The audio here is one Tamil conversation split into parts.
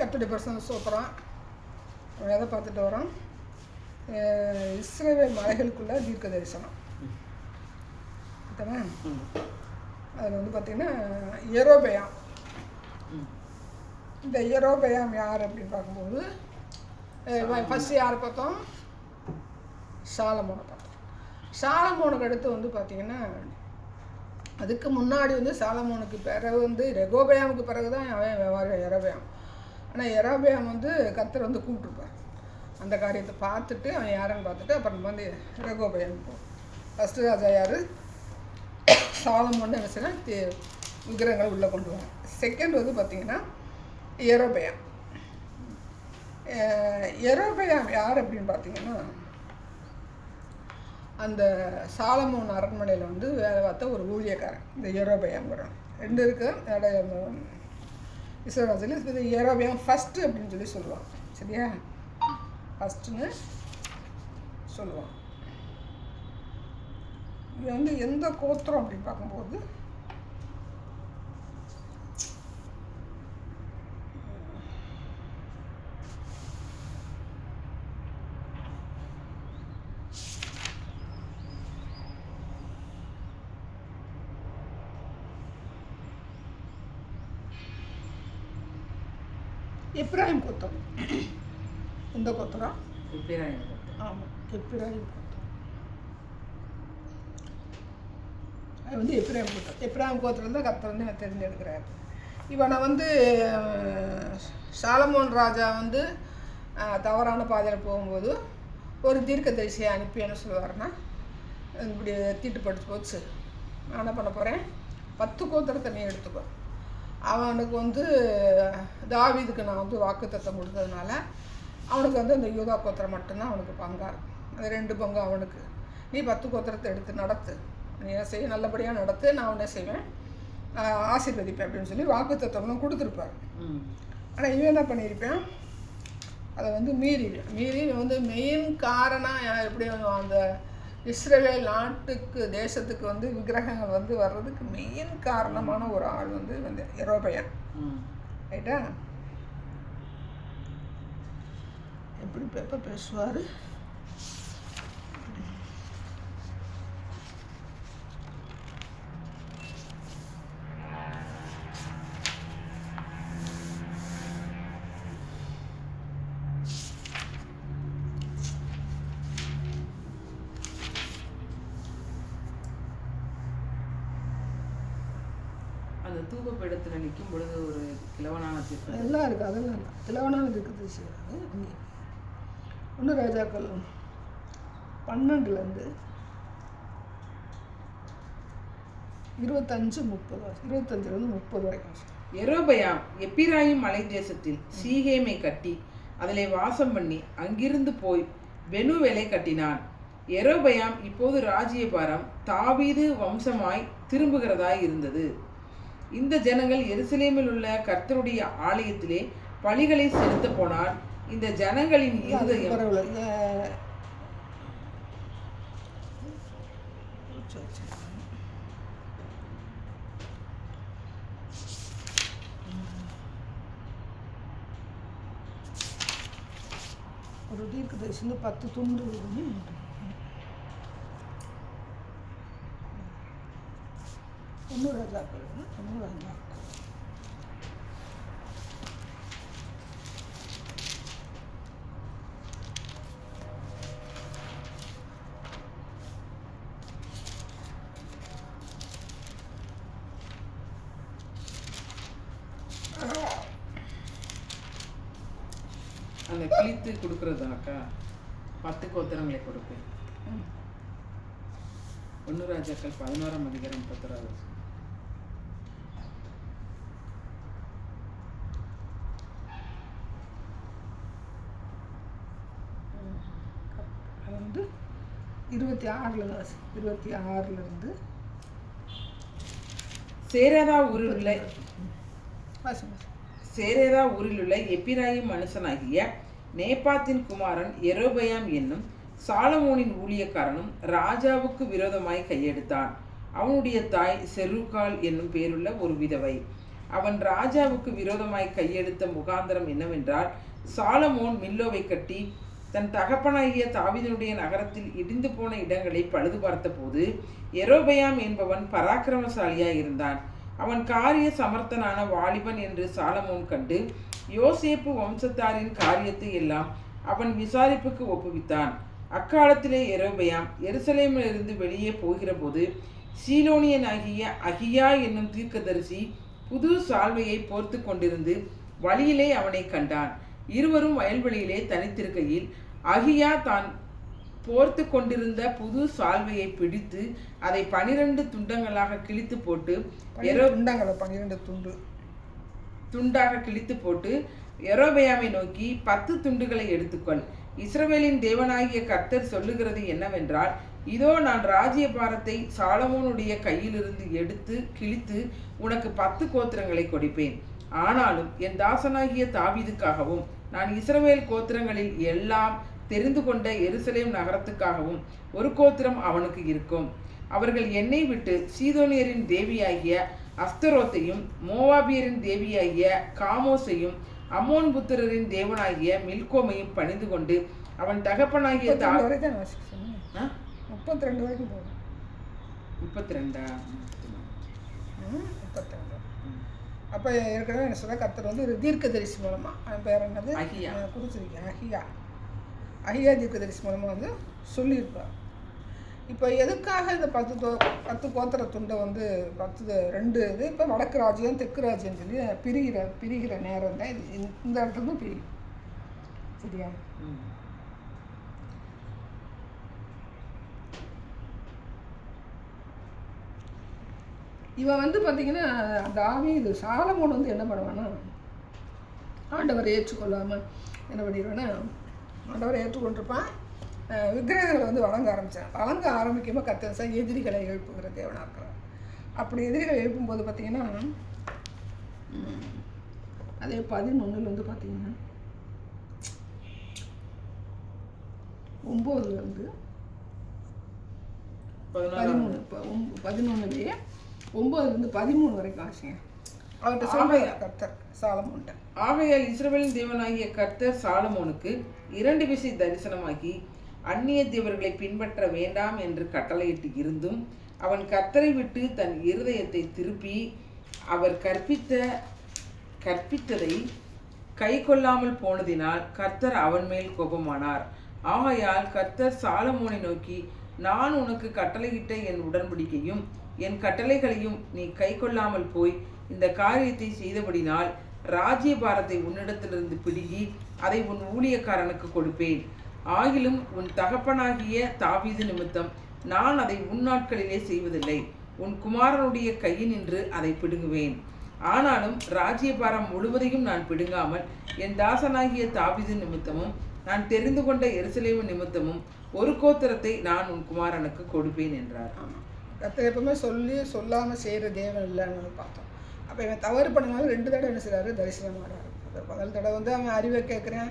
கர்த்தருடைய பரிசுத்த ஸ்தோத்திரம். எதை பார்த்துட்டு வரோம்? இஸ்ரவேல் மலைகளுக்குள்ள தீர்க்க தரிசனம். அதில் வந்து பார்த்திங்கன்னா யெரொபெயாம். இந்த யெரொபெயாம் யார் அப்படின்னு பார்க்கும்போது ஃபஸ்ட்டு யார் பார்த்தோம்? சாலமோனை பார்த்தோம். சாலமோனுக்கு அடுத்து வந்து பார்த்திங்கன்னா அதுக்கு முன்னாடி வந்து சாலமோனுக்கு பிறகு வந்து ரெகோபெயாமுக்கு பிறகு தான் அவன் யெரொபெயாம். ஆனால் யெரொபெயாம் வந்து கர்த்தர் வந்து கூப்பிட்ருப்பார். அந்த காரியத்தை பார்த்துட்டு அவன் யாருன்னு பார்த்துட்டு அப்புறம் வந்து ரெகோபெயாம் போகும். ஃபஸ்ட்டு ராஜா யார்? சாலமோன் என்ன செய்யலாம்? விக்கிரகங்களை உள்ளே கொண்டு வராங்க. செகண்ட் வந்து பார்த்திங்கன்னா யெரொபெயாம். யெரொபெயாம் யார் அப்படின்னு பார்த்தீங்கன்னா அந்த சாலமோன் அரண்மனையில் வந்து வேலை பார்த்த ஒரு ஊழியக்காரன். இந்த யெரொபெயாம்ங்கிறோம் 2 இருக்கு இஸ்ரவேல். இது யெரொபெயாம் ஃபஸ்ட்டு அப்படின்னு சொல்லி சொல்லுவாங்க. சரியா? ஃபஸ்ட்டுன்னு சொல்லுவாங்க. இது வந்து எந்த கோத்திரம் அப்படின்னு பார்க்கும்போது எப்ராயிம் கோத்திரம். எந்த கோத்திரம்? எப்பிராயிம் கோத்திரம். ஆமாம், எப்ராயிம் கோத்திரம். அது வந்து எப்ராயிம் கோத்திரம். எப்ராயிம் கோத்திரம் தான் கர்த்தர் வந்து தெரிஞ்செடுக்கிறார். இவனை வந்து சாலமோன் ராஜா வந்து தவறான பாதையில் போகும்போது ஒரு தீர்க்கதரிசியை அனுப்பி என்ன சொல்லுவார்னா, இப்படி தீட்டுப்பட்டு போச்சு, நான் என்ன பண்ண போகிறேன், 10 கோத்திரத்தை நீ எடுத்துக்கோ. அவனுக்கு வந்து தாவீதுக்கு நான் வந்து வாக்குத்தத்தம் கொடுத்ததுனால அவனுக்கு வந்து அந்த யூதா கோத்திரம் மட்டும்தான் அவனுக்கு பங்கா இருக்கும். அது 2 பங்கு அவனுக்கு. நீ 10 கோத்திரத்தை எடுத்து நடத்து, நீ என்ன செய்ய, நல்லபடியாக நடத்து, நான் உன்னை செய்வேன், ஆசீர்வதிப்பேன் அப்படின்னு சொல்லி வாக்குத்தத்தம்லாம் கொடுத்துருப்பார். ஆனால் இவன் என்ன பண்ணியிருப்பேன், அதை வந்து மீறி வந்து மெயின் காரணம் எப்படி அந்த இஸ்ரவேல் நாட்டுக்கு தேசத்துக்கு வந்து விக்கிரகங்கள் வந்து வர்றதுக்கு மெயின் காரணமான ஒரு ஆள் வந்து யெரொபெயாம். ரைட்டா? எப்படி எப்போ பேசுவார்? அந்த தூபப்பீடத்தில் நிற்கும் பொழுது ஒரு கிழவனான தீர்ப்பு எல்லாம் இருக்குது. அதெல்லாம் இல்லை, கிழவனான தீர்க்கதரிசி செய்யாது. 1 ராஜாக்கள் 12 25 30 25 வரைக்கும். யெரொபெயாம் எப்பிராயிம் மலை தேசத்தில் சீகேமை கட்டி அதிலே வாசம் பண்ணி அங்கிருந்து போய் பெனுவேலை கட்டினான். யெரொபெயாம் இப்போது ராஜ்யபாரம் தாவீது வம்சமாய் திரும்புகிறதாய் இருந்தது. இந்த ஜனங்கள் எருசலேமில் உள்ள கர்த்தருடைய ஆலயத்திலே பலிகளை செலுத்த போனால் இந்த ஜனங்களின் இருதயம் ஒரு தீர்க்கதரிசி 10 துண்டு 1 ராஜாக்கள் அந்த கிழித்து கொடுக்கறதாக்கா 10 கோத்திரங்களை கொடுப்பேன். 1 ராஜாக்கள் 11ஆம் அதிகாரம் 10வது. அது வந்து 26 சேரேதா ஊரிலுள்ள எப்பிராயிம் மனுஷனாகிய நேபாத்தின் குமாரன் யெரொபெயாம் என்னும் சாலமோனின் ஊழியக்காரனும் ராஜாவுக்கு விரோதமாய் கையெடுத்தான். அவனுடைய தாய் செருக்காள் என்னும் பேருள்ள ஒரு விதவை. அவன் ராஜாவுக்கு விரோதமாய் கையெடுத்த முகாந்திரம் என்னவென்றால், சாலமோன் மில்லோவை கட்டி தன் தகப்பனாகிய தாவீதினுடைய நகரத்தில் இடிந்து போன இடங்களை பழுது பார்த்தபோது யெரொபெயாம் என்பவன் பராக்கிரமசாலியாய் இருந்தான். அவன் காரிய சமர்த்தனான வாலிபன் என்று சாலமோன் கண்டு யோசேப்பு வம்சத்தாரின் காரியத்தை எல்லாம் அவன் விசாரிப்புக்கு ஒப்புவித்தான். அக்காலத்திலே யெரொபெயாம் எருசலேமிலிருந்து வெளியே போகிற போது சீலோனியனாகிய அகியா என்னும் தீர்க்கதரிசி புது சால்வையை போர்த்து கொண்டிருந்து வழியிலே அவனை கண்டான். இருவரும் வயல்வெளியிலே தனித்திருக்கையில் அகியா தான் போர்த்து கொண்டிருந்த புது சால்வையை பிடித்து அதை 12 துண்டங்களாக கிழித்து போட்டு 12 துண்டாக கிழித்து போட்டு யெரொபெயாமை நோக்கி, 10 துண்டுகளை எடுத்துக்கொள். இஸ்ரவேலின் தேவனாகிய கர்த்தர் சொல்லுகிறது என்னவென்றால், இதோ நான் ராஜ்யபாரத்தை சாலமோனுடைய கையிலிருந்து எடுத்து கிழித்து உனக்கு 10 கோத்திரங்களை கொடுப்பேன். ஆனாலும் என் தாசனாகிய தாவீதுக்காகவும் நான் இஸ்ரவேல் கோத்திரங்களில் எல்லாம் தெரிந்து கொண்ட எருசலேம் நகரத்துக்காகவும் ஒரு கோத்திரம் அவனுக்கு இருக்கும். அவர்கள் என்னை விட்டு சீதோனியரின் தேவியாகிய அஸ்தரோத்தையும் மோவாபியரின் தேவியாகிய காமோசையும் அம்மோன் புத்திரரின் தேவனாகிய மில்கோமையும் பணிந்து கொண்டு அவன் தகப்பனாகிய 32 வரைக்கும் போகும். 32 அப்போ ஏற்கனவே என்ன சொல்ல, கர்த்தர் வந்து ஒரு தீர்க்கதரிசி மூலமாக, அவன் பேர் என்னது குறிச்சிருக்கேன், அகியா தீர்க்கதரிசி மூலமாக வந்து சொல்லியிருப்பார். இப்போ எதுக்காக இந்த 10 கோத்திர துண்டை வந்து 2 இது இப்போ வடக்கு ராஜ்யம் தெற்கு ராஜ்யம் சொல்லி பிரிகிற நேரம் தான் இது. இந்த இடத்துல தான் பிரியும். சரியா? இவன் வந்து பார்த்தீங்கன்னா தாவீது சாலமோன் வந்து என்ன பண்ணுவான்னா, ஆண்டவரை ஏற்றுக்கொள்ளாமல் என்ன பண்ணிடுவான்னா, ஆண்டவரை ஏற்றுக்கொண்டிருப்பான், விக்கிரகங்களை வந்து வணங்க ஆரம்பிக்கும்போது கர்த்தர் எதிரிகளை எழுப்புகிற தேவனாக இருக்கிறார். அப்படி எதிரிகளை எழுப்பும்போது பார்த்தீங்கன்னா அதே 11 வந்து பார்த்தீங்கன்னா 9 11 9 வரைக்கும் ஆசைங்க அவர்கிட்ட சொல்றாங்க கர்த்தர் சாலமோன்ட்ட. ஆகையால் இஸ்ரவேலின் தேவனாகிய கர்த்தர் சாலமோனுக்கு 2 விசை தரிசனமாகி அந்நிய தேவர்களை பின்பற்ற வேண்டாம் என்று கட்டளையிட்டு இருந்தும் அவன் கர்த்தரை விட்டு தன் இருதயத்தை திருப்பி அவர் கற்பித்ததை கை கொள்ளாமல் போனதினால் கர்த்தர் அவன் மேல் கோபமானார். ஆகையால் கர்த்தர் சாலமோனை நோக்கி, நான் உனக்கு கட்டளையிட்ட என் உடன்படிக்கையும் என் கட்டளைகளையும் நீ கை கொள்ளாமல் போய் இந்த காரியத்தை செய்தபடினால் ராஜ்யபாரத்தை உன்னிடத்திலிருந்து பிடுங்கி அதை உன் ஊழியக்காரனுக்கு கொடுப்பேன். ஆகிலும் உன் தகப்பனாகிய தாவீது நிமித்தம் நான் அதை உன் நாட்களிலே செய்வதில்லை. உன் குமாரனுடைய கையினின்று அதை பிடுங்குவேன். ஆனாலும் ராஜ்யபாரம் முழுவதையும் நான் பிடுங்காமல் என் தாசனாகிய தாவீது நிமித்தமும் நான் தெரிந்து கொண்ட எருசலேம் நிமித்தமும் ஒரு கோத்திரத்தை நான் உன் குமாரனுக்கு கொடுப்பேன் என்றார். கர்த்தர் எப்பவுமே சொல்லாமல் செய்கிற தேவன் இல்லைன்னு பார்த்தோம். அப்போ இவன் தவறு பண்ணினாலும் 2 தடவை என்ன செய்கிறாரு, தரிசனம் வர்றாரு. முதல் தடவை வந்து அவன் அறிவை கேட்குறேன்,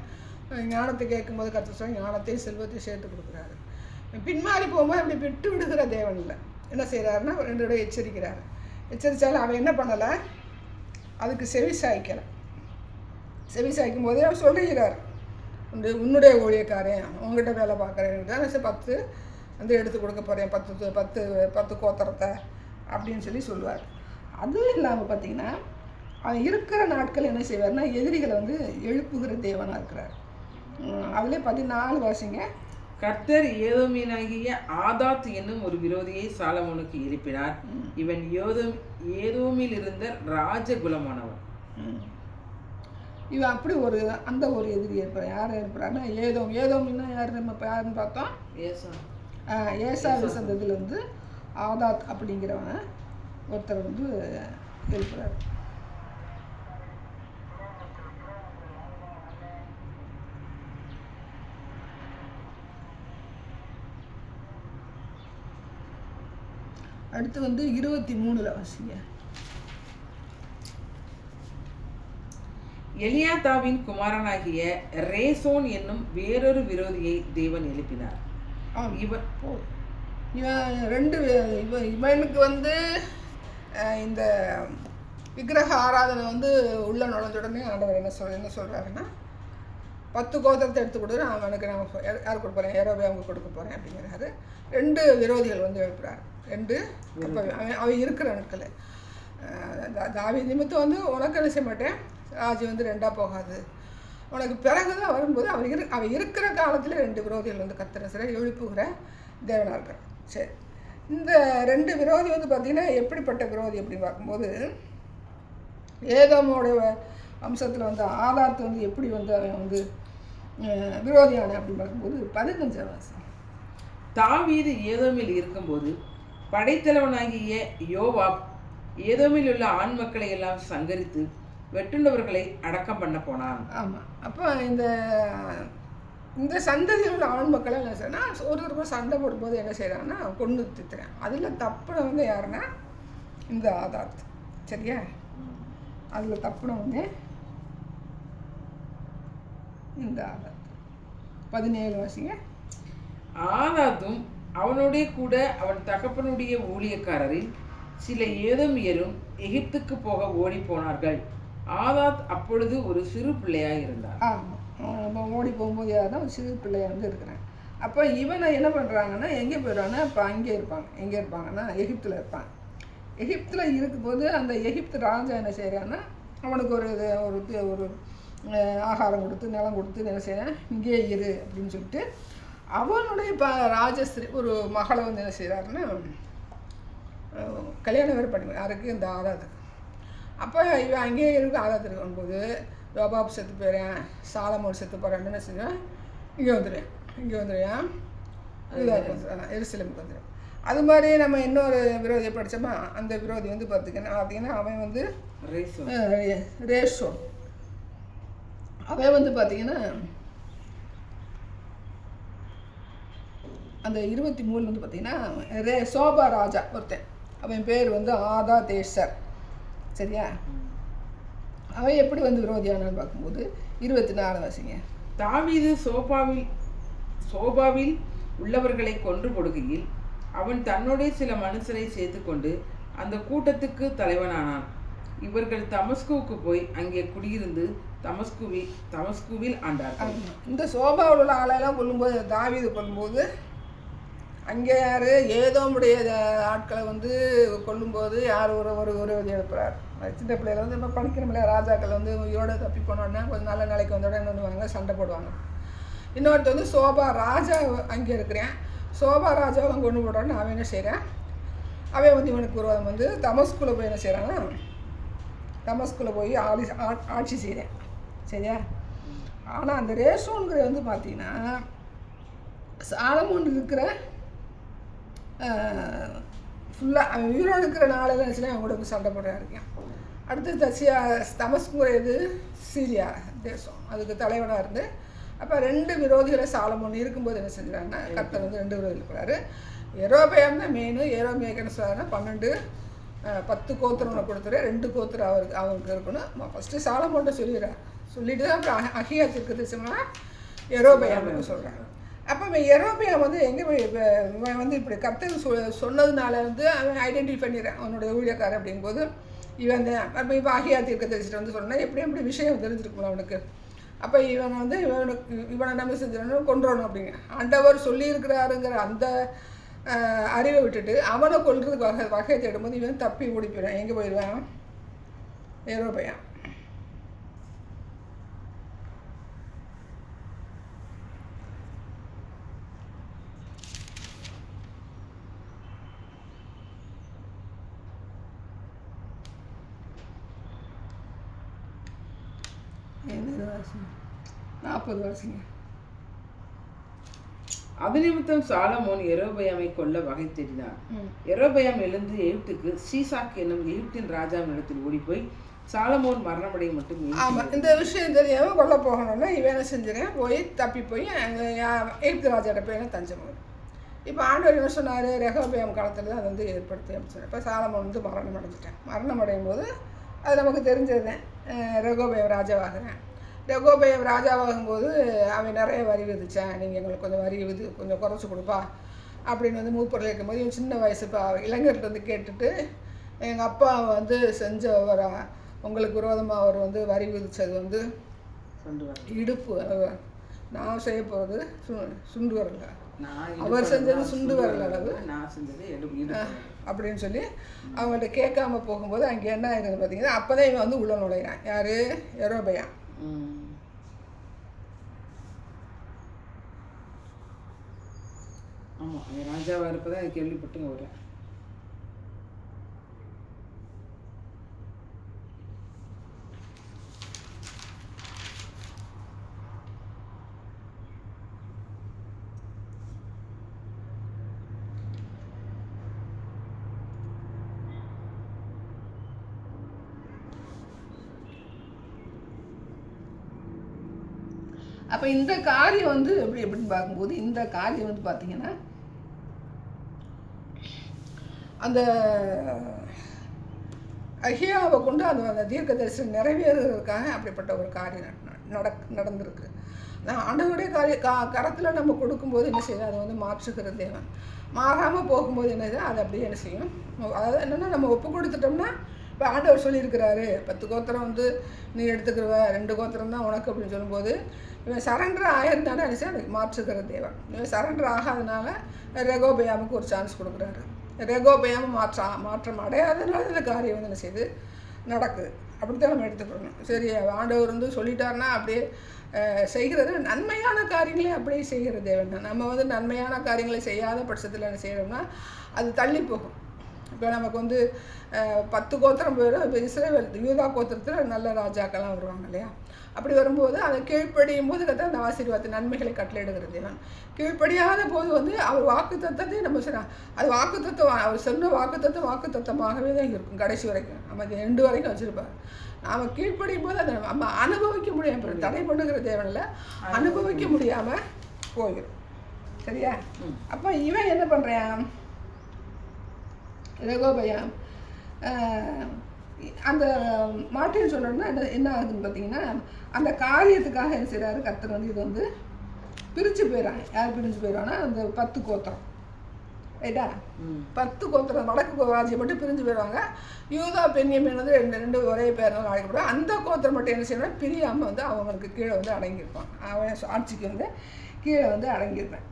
ஞானத்தை கேட்கும்போது கர்த்தர் சொல்லி ஞானத்தையும் செல்வத்தையும் சேர்த்து கொடுக்குறாரு. பின்மாறி போகும்போது அப்படி விட்டு விடுகிற தேவன் இல்லை. என்ன செய்கிறாருன்னா 2 தடவை எச்சரிக்கிறாரு. எச்சரித்தாலும் அவன் என்ன பண்ணலை, அதுக்கு செவி சாய்க்கும் போதே அவன் சொல்லுகிறார், உன்னுடைய ஊழியக்காரன் உங்ககிட்ட வேலை பார்க்குறேன் தான் 10 வந்து எடுத்து கொடுக்க போகிறேன், 10 கோத்திரத்தை அப்படின்னு சொல்லி சொல்லுவார். அதுவும் இல்லாமல் பார்த்தீங்கன்னா அவன் இருக்கிற நாட்கள் என்ன செய்வார்னா எதிரிகளை வந்து எழுப்புகிற தேவனாக இருக்கிறார். அதிலே 14 வாசிங்க. கர்த்தர் ஏதோமியனாகிய ஆதாத் என்னும் ஒரு விரோதியை சாலமோனுக்கு எழுப்பினார். இவன் ஏதோமில் இருந்த ராஜகுலமானவன். இவன் அப்படி அந்த ஒரு எதிரி ஏற்படுறான். யார் ஏற்படுறான்னா ஏதோமின்னா யாருன்னு பார்த்தோம், ஏசாவு சந்ததியிலேருந்து ஆதாத் அப்படிங்கிறவன் ஒருத்தர் வந்து எழுப்புறாரு. அடுத்து வந்து 23 வாசிங்க. எலியாதாவின் குமாரனாகிய ரேசோன் என்னும் வேறொரு விரோதியை தேவன் எழுப்பினார். இவனுக்கு வந்து இந்த விக்கிரக ஆராதனை வந்து உள்ள நுழைஞ்ச உடனே ஆண்டவர் என்ன சொல்கிறாருன்னா 10 கோத்திரத்தை எடுத்து கொடு, நான் அவனுக்கு நான் யார் கொடுக்க போகிறேன், யெரொபெயாமுக்கு கொடுக்க போகிறேன் அப்படிங்கிறாரு. 2 விரோதிகள் வந்து எழுப்புறாரு. 2 அப்போ அவன் இருக்கிற நாட்கள் தாவீது நிமித்தம் வந்து உனக்கு என்ன செய்ய மாட்டேன், ராஜ்யம் வந்து 2ஆக போகாது, உனக்கு பிறகு தான் வரும்போது அவன் இருக்கிற காலத்தில் 2 விரோதிகள் வந்து கர்த்தர் சில எழுப்புகிற தேவனாக இருக்கிறான். சரி, இந்த 2 விரோதி வந்து பார்த்திங்கன்னா எப்படிப்பட்ட விரோதி அப்படின்னு பார்க்கும்போது, ஏதோமோடைய வம்சத்தில் வந்து ஆதாத்து வந்து எப்படி வந்து அவன் வந்து விரோதியான அப்படின்னு பார்க்கும்போது 15 வருஷம். தாவீது ஏதோமில் இருக்கும்போது படைத்தலைவனாகிய யோவாப் ஏதோமில் உள்ள ஆண் மக்களை எல்லாம் சங்கரித்து வெட்டுண்டவர்களை அடக்கம் பண்ண போனான். ஆமாம், அப்போ இந்த சந்ததியில் உள்ள ஆண் மக்களை என்ன செய்யறா, ஒருத்தருக்கும் சண்டை போடும்போது என்ன செய்கிறாங்கன்னா கொண்டு தித்துறேன். அதில் தப்புன வந்து யாருன்னா இந்த ஆதாத். சரியா, அதில் தப்புன வந்து இந்த ஆதாத். 17 வருஷங்க. ஆதாத்தும் அவனுடைய கூட அவன் தகப்பனுடைய ஊழியக்காரரில் சில ஏதோமியரும் எகிப்துக்கு போக ஓடி போனார்கள். ஆதாத் அப்பொழுது ஒரு சிறு பிள்ளையாக இருந்தார். ஆமாம், ஓடி போகும்போது யாருன்னா ஒரு சிறு பிள்ளையாக வந்து இருக்கிறேன். அப்போ இவனை என்ன பண்ணுறாங்கன்னா எங்கே போயிடுவாங்கன்னா இப்போ அங்கே இருப்பாங்க. எங்கே இருப்பாங்கன்னா எகிப்தில் இருப்பாங்க. எகிப்தில் இருக்கும்போது அந்த எகிப்து ராஜா என்ன செய்கிறான்னா அவனுக்கு ஒரு ஆகாரம் கொடுத்து நிலம் கொடுத்து என்ன செய்கிறேன், இங்கே இரு அப்படின்னு சொல்லிட்டு அவனுடைய ராஜஸ்ரீ ஒரு மகளை வந்து என்ன செய்கிறாருன்னா கல்யாணம் வேறு பண்ணி யாருக்கு, இந்த ஆதாத்துக்கு. அப்போ இவன் அங்கேயே இருக்கு. ஆதாத்துக்கு வரும்போது யோபாப் செத்து போயிடுறேன், சாலமோன் செத்து போகிறேன்னு என்ன செஞ்சேன், இங்கே வந்துடுவேன் எருசலேமுக்கு வந்துடுவேன். அது மாதிரி நம்ம இன்னொரு விரோதியை படித்தோமா, அந்த விரோதி வந்து பார்த்தீங்கன்னா அவன் வந்து ரேஷோ. அவன் வந்து பார்த்தீங்கன்னா அந்த 23 வந்து பார்த்தீங்கன்னா சோபா ராஜா ஒருத்தன், அவன் பேர் வந்து ஆதா தேசர். சரியா, அவன் எப்படி வந்து விரோதியானான்னு பார்க்கும்போது 24 வருஷங்க. தாவீது சோபாவில் உள்ளவர்களை கொன்று போடுகையில் அவன் தன்னுடைய சில மனுஷரை சேர்த்து கொண்டு அந்த கூட்டத்துக்கு தலைவனானான். இவர்கள் தமஸ்குவுக்கு போய் அங்கே குடியிருந்து தமஸ்குவில் ஆண்டார்கள். இந்த சோபாவில் உள்ள ஆளெல்லாம் கொல்லும்போது, தாவீது கொல்லும்போது அங்கே யார் ஏதோமுடைய ஆட்களை வந்து கொல்லும்போது யார் ஒரு எழுப்புறார். சின்ன பிள்ளைகள் வந்து நம்ம படிக்கிற முடியாது, ராஜாக்கள் வந்து உயிரோட தப்பி போனோன்னா கொஞ்சம் நல்ல நாளைக்கு வந்தோட என்ன பண்ணுவாங்க, சண்டை போடுவாங்க. இன்னொருத்த வந்து சோபா ராஜா அங்கே இருக்கிறேன், சோபா ராஜாவை கொண்டு போடுறான்னு அவன் என்ன செய்கிறான், அவன் வந்து இவனுக்கு விரோதம் வந்து தமஸ்குல போய் என்ன செய்கிறான்னா தமஸ்குல போய் ஆட்சி செய்கிறேன். சரியா, ஆனால் அந்த ரேஷோங்கிற வந்து பார்த்தீங்கன்னா சாலமோன் இருக்கிற ஃபுல்லாக அவன் உயிரோடு இருக்கிற நாளெல்லாம் இருந்துச்சுன்னா அவன் கூட சண்டை போடுறா இருக்கான். அடுத்து தமஸ்கு எது, சீரியா தேசம், அதுக்கு தலைவனாக இருந்து. அப்போ 2 விரோதிகளை சாலமோன் இருக்கும்போது என்ன செஞ்சுறாங்கன்னா கர்த்தர் வந்து 2 விரோதிகள் இருக்கிறாரு. யெரொபெயாம் தான் மெயின். யெரொபெயாம் என்ன சொல்கிறாருன்னா 10 கோத்திரம் கொடுத்துரு, 2 கோத்திரம் அவருக்கு இருக்கணும். ஃபஸ்ட்டு சாலமோன்ட்ட சொல்லிட்டு தான் அப்புறம் அகியா தீர்க்கதரிசினா யெரொபெயாம்னு சொல்கிறாங்க. அப்போ அவன் யெரொபெயாம் வந்து எங்கே போய் இவன் வந்து இப்படி கர்த்தர் சொன்னதுனால வந்து அவன் ஐடென்டிஃபை பண்ணிடுறான் அவனுடைய ஊழியக்காரன். அப்படிங்கும்போது இவன் அப்போ இப்போ அகியா தீர்க்கதரிசிட்டு வந்து சொன்னால் எப்படி விஷயம் தெரிஞ்சிருக்கணும் அவனுக்கு. அப்போ இவனை நம்ம செஞ்சிடணும், கொன்றணும் அப்படிங்க ஆண்டவர் சொல்லியிருக்கிறாருங்கிற அந்த அறிவை விட்டுட்டு அவனை கொல்றதுக்கு வகை தேடும்போது இவன் தப்பி ஓடி போயிடுவான். எங்கே போயிடுவான், யெரொபெயாம். என்ன வருஷம், 40 வருஷங்க. அது நிமித்தம் சாலமோன் யெரொபெயாமை கொல்ல வகை தேடினான். யெரொபெயாம் எழுந்து எகிப்துக்கு சீசாக் என்னும் எகிப்தின் ராஜாவின் இடத்தில் ஓடி போய் சாலமோன் மரணமடைய மட்டும். ஆமாம், இந்த விஷயம் தெரியாமல் கொல்ல போகணும்னா இவன் என்ன செஞ்சுறேன், போய் தப்பி போய் எகிப்து ராஜாட்ட போய் தஞ்சம். இப்போ ஆண்டவர் என்ன சொன்னார், ரெகொபெயாம் காலத்தில் தான் அதை வந்து ஏற்படுத்தி அப்படின்னு சொன்னார். இப்போ சாலமோன் வந்து மரணம் அடையும் போது அது நமக்கு தெரிஞ்சது. ரெகொபெயாம் ராஜாவாகிறேன். ரெகொபெயாம் ராஜாவாகும்போது அவன் நிறைய வரி விதித்தான். நீங்கள் எங்களுக்கு கொஞ்சம் வரி கொஞ்சம் குறைச்சி கொடுப்பா அப்படின்னு வந்து மூப்பரில் இருக்கும்போது இவன் சின்ன வயசு இப்போ இளைஞர்கிட்ட வந்து கேட்டுட்டு எங்கள் அப்பா வந்து செஞ்ச ஒரு உங்களுக்கு விரோதமாக அவர் வந்து வரி விதித்தது வந்து இடுப்பு. நான் செய்ய போகிறது சுண்டு வரல, அவர் செஞ்சது சுண்டு வரல அளவு அப்படின்னு சொல்லி அவங்கள்ட்ட கேட்காம போகும்போது அங்கே என்ன ஆயிருது பார்த்தீங்கன்னா, அப்போ தான் இவன் வந்து உள்ள நுழைகிறான். யார்? யெரொபெயாம். ஆமாம், ராஜாவாக இருப்பதான் கேள்விப்பட்டுங்க வரேன். அப்போ இந்த காரியம் வந்து எப்படின்னு பார்க்கும்போது, இந்த காரியம் வந்து பார்த்தீங்கன்னா, அந்த அகியாவை கொண்டு அந்த தீர்க்க தரிசனம் நிறைவேறுவதற்காக அப்படிப்பட்ட ஒரு காரியம் நடந்திருக்கு. நான் ஆண்டவருடைய கரத்தில் நம்ம கொடுக்கும்போது என்ன செய்யும், அதை வந்து மாற்றுகிற தேவன். மாறாமல் போகும்போது என்ன செய்யும், அதை அப்படியே என்ன செய்யும். அதாவது என்னென்னா, நம்ம ஒப்பு கொடுத்துட்டோம்னா, இப்போ ஆண்டவர் சொல்லியிருக்கிறாரு 10 கோத்திரம் வந்து நீ எடுத்துக்கிற, 2 கோத்திரம் தான் உனக்கு அப்படின்னு சொல்லும்போது, இவன் சரண்டர் ஆயிருந்தாலும் என்ன செய்ய, அதுக்கு மாற்றுகிற தேவன். இவன் சரண்டர் ஆகாதனால ரெகோபெயாமுக்கு ஒரு சான்ஸ் கொடுக்குறாரு. ரெகோபெயாம் மாற்றம் அடையாதனால இந்த காரியம் வந்து என்ன செய்யுது, நடக்குது. அப்படித்தான் நம்ம எடுத்துக்கணும். சரி, ஆண்டவர் வந்து சொல்லிட்டாருன்னா அப்படியே செய்கிறது. நன்மையான காரியங்களே அப்படியே செய்கிற தேவன். நம்ம வந்து நன்மையான காரியங்களை செய்யாத பட்சத்தில் என்ன செய்கிறோம்னா அது தள்ளி போகும். இப்போ நமக்கு வந்து 10 கோத்திரம் போயிடும். இப்போ இஸ்ரவேல் யூதா கோத்திரத்தில் நல்ல ராஜாக்கள்லாம் வருவாங்க இல்லையா? அப்படி வரும்போது அதை கீழ்ப்படியும் போது கற்று அந்த ஆசீர்வாத நன்மைகளை கட்டளையிடுகிற தேவன். கீழ்ப்படியாத போது வந்து அவர் வாக்கு தத்தத்தையும் நம்ம செய்யலாம். அது வாக்கு தத்துவம், அவர் சொன்ன வாக்கு தத்தமாகவே தான் இருக்கும் கடைசி வரைக்கும். நம்ம அது 2 வரைக்கும் வச்சுருப்பார். நாம் கீழ்ப்படியும் போது அதை நம்ம அனுபவிக்க முடியாமல், தடை பண்ணுகிற தேவனில் அனுபவிக்க முடியாமல் போயிடும். சரியா? அப்போ இவன் என்ன பண்ணுறான், ரெகோபெயாம் அந்த மாட்டேன்னு சொல்லணும்னா என்ன ஆகுதுன்னு பார்த்தீங்கன்னா, அந்த காரியத்துக்காக என்ன செய்கிறாரு கர்த்தர் வந்து இது வந்து பிரித்து போயிடறாங்க. யார் பிரிஞ்சு போயிடறாங்கன்னா, அந்த 10 கோத்திரம். ரைட்டா? 10 கோத்திரம் வடக்கு ராஜ்யம் மட்டும் பிரிஞ்சு போயிடுவாங்க. யூதா பென்யமீன் வந்து ரெண்டு ஒரே பேர்னால அழைக்கப்படும். அந்த கோத்திரம் மட்டும் என்ன செய்யணும், பிரியாமல் வந்து அவங்களுக்கு கீழே வந்து அடங்கியிருப்பான். அவன் ஆட்சிக்கு வந்து கீழே வந்து அடங்கியிருப்பேன்.